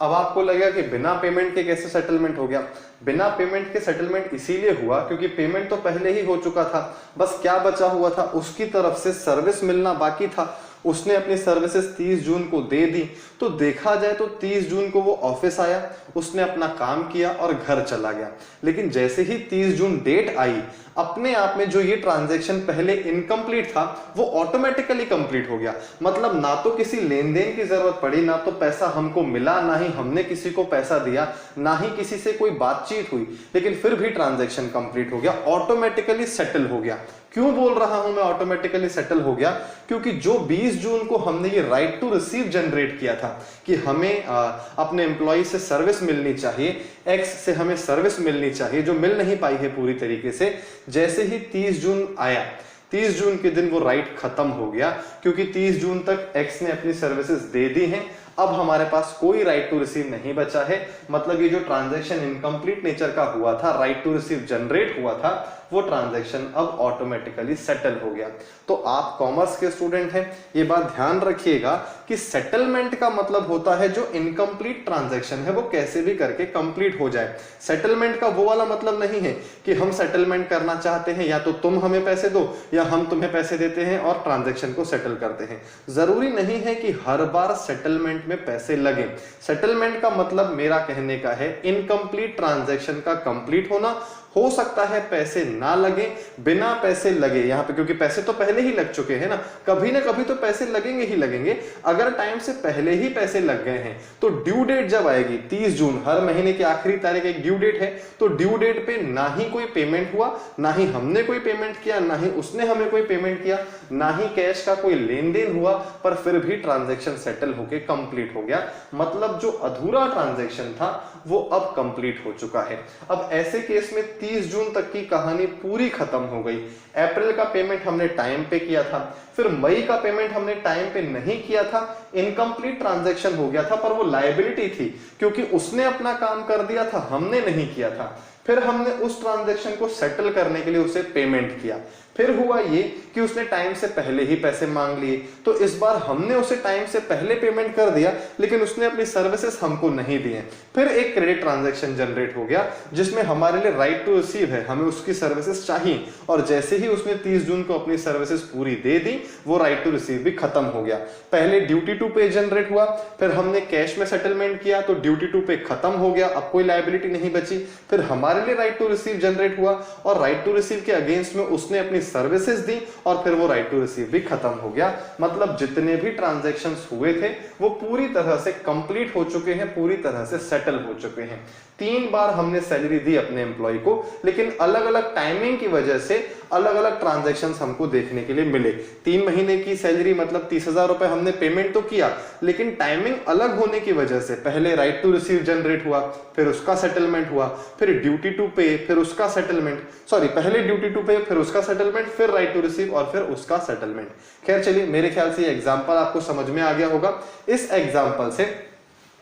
अब आपको लगेगा कि बिना पेमेंट के कैसे सेटलमेंट हो गया? बिना पेमेंट के सेटलमेंट इसीलिए हुआ क्योंकि पेमेंट तो पहले ही हो चुका था, बस क्या बचा हुआ था, उसकी तरफ से सर्विस मिलना बाकी था। उसने अपनी सर्विसेज 30 जून को दे दी। तो देखा जाए तो 30 जून को वो ऑफिस आया, उसने अपना काम किया और घर चला गया। लेकिन जैसे ही 30 जून डेट आई, अपने आप में जो ये ट्रांजैक्शन पहले इनकम्प्लीट था वो ऑटोमेटिकली कंप्लीट हो गया। मतलब ना तो किसी लेन देन की जरूरत पड़ी, ना तो पैसा हमको मिला, ना ही हमने किसी को पैसा दिया, ना ही किसी से कोई बातचीत हुई, लेकिन फिर भी ट्रांजैक्शन कंप्लीट हो गया, ऑटोमेटिकली सेटल हो गया। क्यों बोल रहा हूं मैं ऑटोमेटिकली सेटल हो गया? क्योंकि जो 20 जून को हमने ये राइट टू रिसीव जनरेट किया था कि हमें अपने एम्प्लॉय से सर्विस मिलनी चाहिए, एक्स से हमें सर्विस मिलनी चाहिए जो मिल नहीं पाई है पूरी तरीके से, जैसे ही 30 जून आया, 30 जून के दिन वो राइट खत्म हो गया, क्योंकि 30 जून तक एक्स ने अपनी सर्विसेज दे दी हैं। अब हमारे पास कोई राइट टू रिसीव नहीं बचा है। मतलब ये जो ट्रांजैक्शन इनकम्प्लीट नेचर का हुआ था, राइट टू रिसीव जनरेट हुआ था, वो ट्रांजैक्शन अब ऑटोमेटिकली सेटल हो गया। तो आप कॉमर्स के स्टूडेंट हैं, ये बात ध्यान रखिएगा कि सेटलमेंट का मतलब होता है जो इनकम्प्लीट ट्रांजैक्शन है वो कैसे भी करके कंप्लीट हो जाए। सेटलमेंट का वो वाला मतलब नहीं है कि हम सेटलमेंट करना चाहते हैं, या तो तुम हमें पैसे दो या हम तुम्हें पैसे देते हैं और ट्रांजैक्शन को सेटल करते हैं। जरूरी नहीं है कि हर बार सेटलमेंट में पैसे लगे। सेटलमेंट का मतलब मेरा कहने का है इनकम्प्लीट ट्रांजैक्शन का कंप्लीट होना। हो सकता है पैसे ना लगे, बिना पैसे लगे यहां पे, क्योंकि पैसे तो पहले ही लग चुके हैं ना कभी तो पैसे लगेंगे ही लगेंगे। अगर टाइम से पहले ही पैसे लग गए हैं तो ड्यू डेट जब आएगी 30 जून, हर महीने की आखिरी तारीख एक ड्यू डेट है, तो ड्यू डेट पे ना ही कोई पेमेंट हुआ, ना ही हमने कोई पेमेंट किया, ना ही उसने हमें कोई पेमेंट किया, ना ही कैश का कोई लेन देन हुआ, पर फिर भी ट्रांजैक्शन सेटल होके कंप्लीट हो गया। मतलब जो अधूरा ट्रांजैक्शन था वो अब कंप्लीट हो चुका है। अब ऐसे केस में 30 जून तक की कहानी पूरी खत्म हो गई। अप्रैल का पेमेंट हमने टाइम पे किया था, फिर मई का पेमेंट हमने टाइम पे नहीं किया था, इनकम्प्लीट ट्रांजैक्शन हो गया था, पर वो लायबिलिटी थी क्योंकि उसने अपना काम कर दिया था, हमने नहीं किया था। फिर हमने उस ट्रांजैक्शन को सेटल करने के लिए उसे पेमेंट किया। फिर हुआ ये कि उसने टाइम से पहले ही पैसे मांग लिए, तो इस बार हमने उसे टाइम से पहले पेमेंट कर दिया, लेकिन उसने अपनी सर्विसेज हमको नहीं दिए। फिर एक क्रेडिट ट्रांजैक्शन जनरेट हो गया जिसमें हमारे लिए राइट टू रिसीव है, हमें उसकी सर्विसेज चाहिए, और जैसे ही उसने 30 जून को अपनी सर्विसेज पूरी दे दी, वो राइट टू रिसीव भी खत्म हो गया। पहले ड्यूटी टू पे जनरेट हुआ, फिर हमने कैश में सेटलमेंट किया तो ड्यूटी टू पे खत्म हो गया, अब कोई लायबिलिटी नहीं बची। फिर हमारे लिए राइट टू रिसीव जनरेट हुआ और राइट टू रिसीव के अगेंस्ट में उसने अपनी सर्विसेज दी और फिर वो राइट टू रिसीव भी खत्म हो गया। मतलब जितने भी ट्रांजैक्शंस हुए थे वो पूरी तरह से कंप्लीट हो चुके हैं, पूरी तरह से सेटल हो चुके हैं। 3 बार हमने सैलरी दी अपने एम्प्लॉय को, लेकिन अलग अलग टाइमिंग की वजह से अलग अलग ट्रांजैक्शंस हमको देखने के लिए मिले। 3 महीने की सैलरी मतलब 30,000 रुपए हमने पेमेंट तो किया, लेकिन टाइमिंग अलग होने की वजह से पहले राइट टू रिसीव जनरेट हुआ, फिर उसका सेटलमेंट हुआ, फिर ड्यूटी टू पे, फिर उसका सेटलमेंट, सॉरी पहले ड्यूटी टू पे, फिर उसका सेटलमेंट, फिर राइट टू रिसीव और फिर उसका सेटलमेंट। खैर चलिए, मेरे ख्याल से ये एग्जांपल आपको समझ में आ गया होगा। इस एग्जांपल से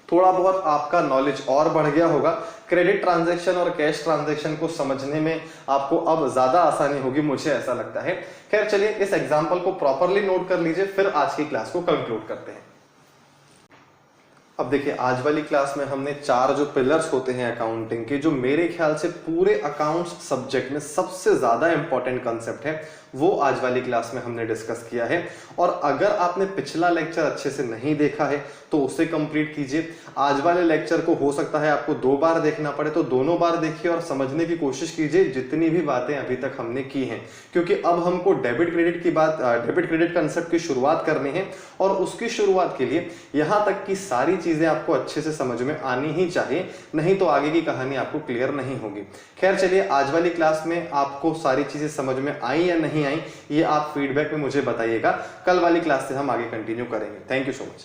थोड़ा बहुत आपका नॉलेज और बढ़ गया होगा। क्रेडिट ट्रांजैक्शन और कैश ट्रांजैक्शन को समझने में आपको अब ज्यादा आसानी होगी, मुझे ऐसा लगता है। खैर चलिए, इस एग्जांपल को प्रॉपरली नोट कर लीजिए, फिर आज की क्लास को कंक्लूड करते हैं। अब देखिए, आज वाली क्लास में हमने 4 जो पिलर्स होते हैं अकाउंटिंग के, जो मेरे ख्याल से पूरे अकाउंट्स सब्जेक्ट में सबसे ज्यादा इंपॉर्टेंट कंसेप्ट है, वो आज वाली क्लास में हमने डिस्कस किया है। और अगर आपने पिछला लेक्चर अच्छे से नहीं देखा है तो उसे कंप्लीट कीजिए। आज वाले लेक्चर को हो सकता है आपको 2 बार देखना पड़े, तो दोनों बार देखिए और समझने की कोशिश कीजिए जितनी भी बातें अभी तक हमने की हैं, क्योंकि अब हमको डेबिट क्रेडिट कंसेप्ट की शुरुआत करनी है, और उसकी शुरुआत के लिए यहाँ तक की सारी चीजें आपको अच्छे से समझ में आनी ही चाहिए, नहीं तो आगे की कहानी आपको क्लियर नहीं होगी। खैर चलिए, आज वाली क्लास में आपको सारी चीजें समझ में आई या नहीं आई, ये आप फीडबैक में मुझे बताइएगा। कल वाली क्लास से हम आगे कंटिन्यू करेंगे। Thank you so much.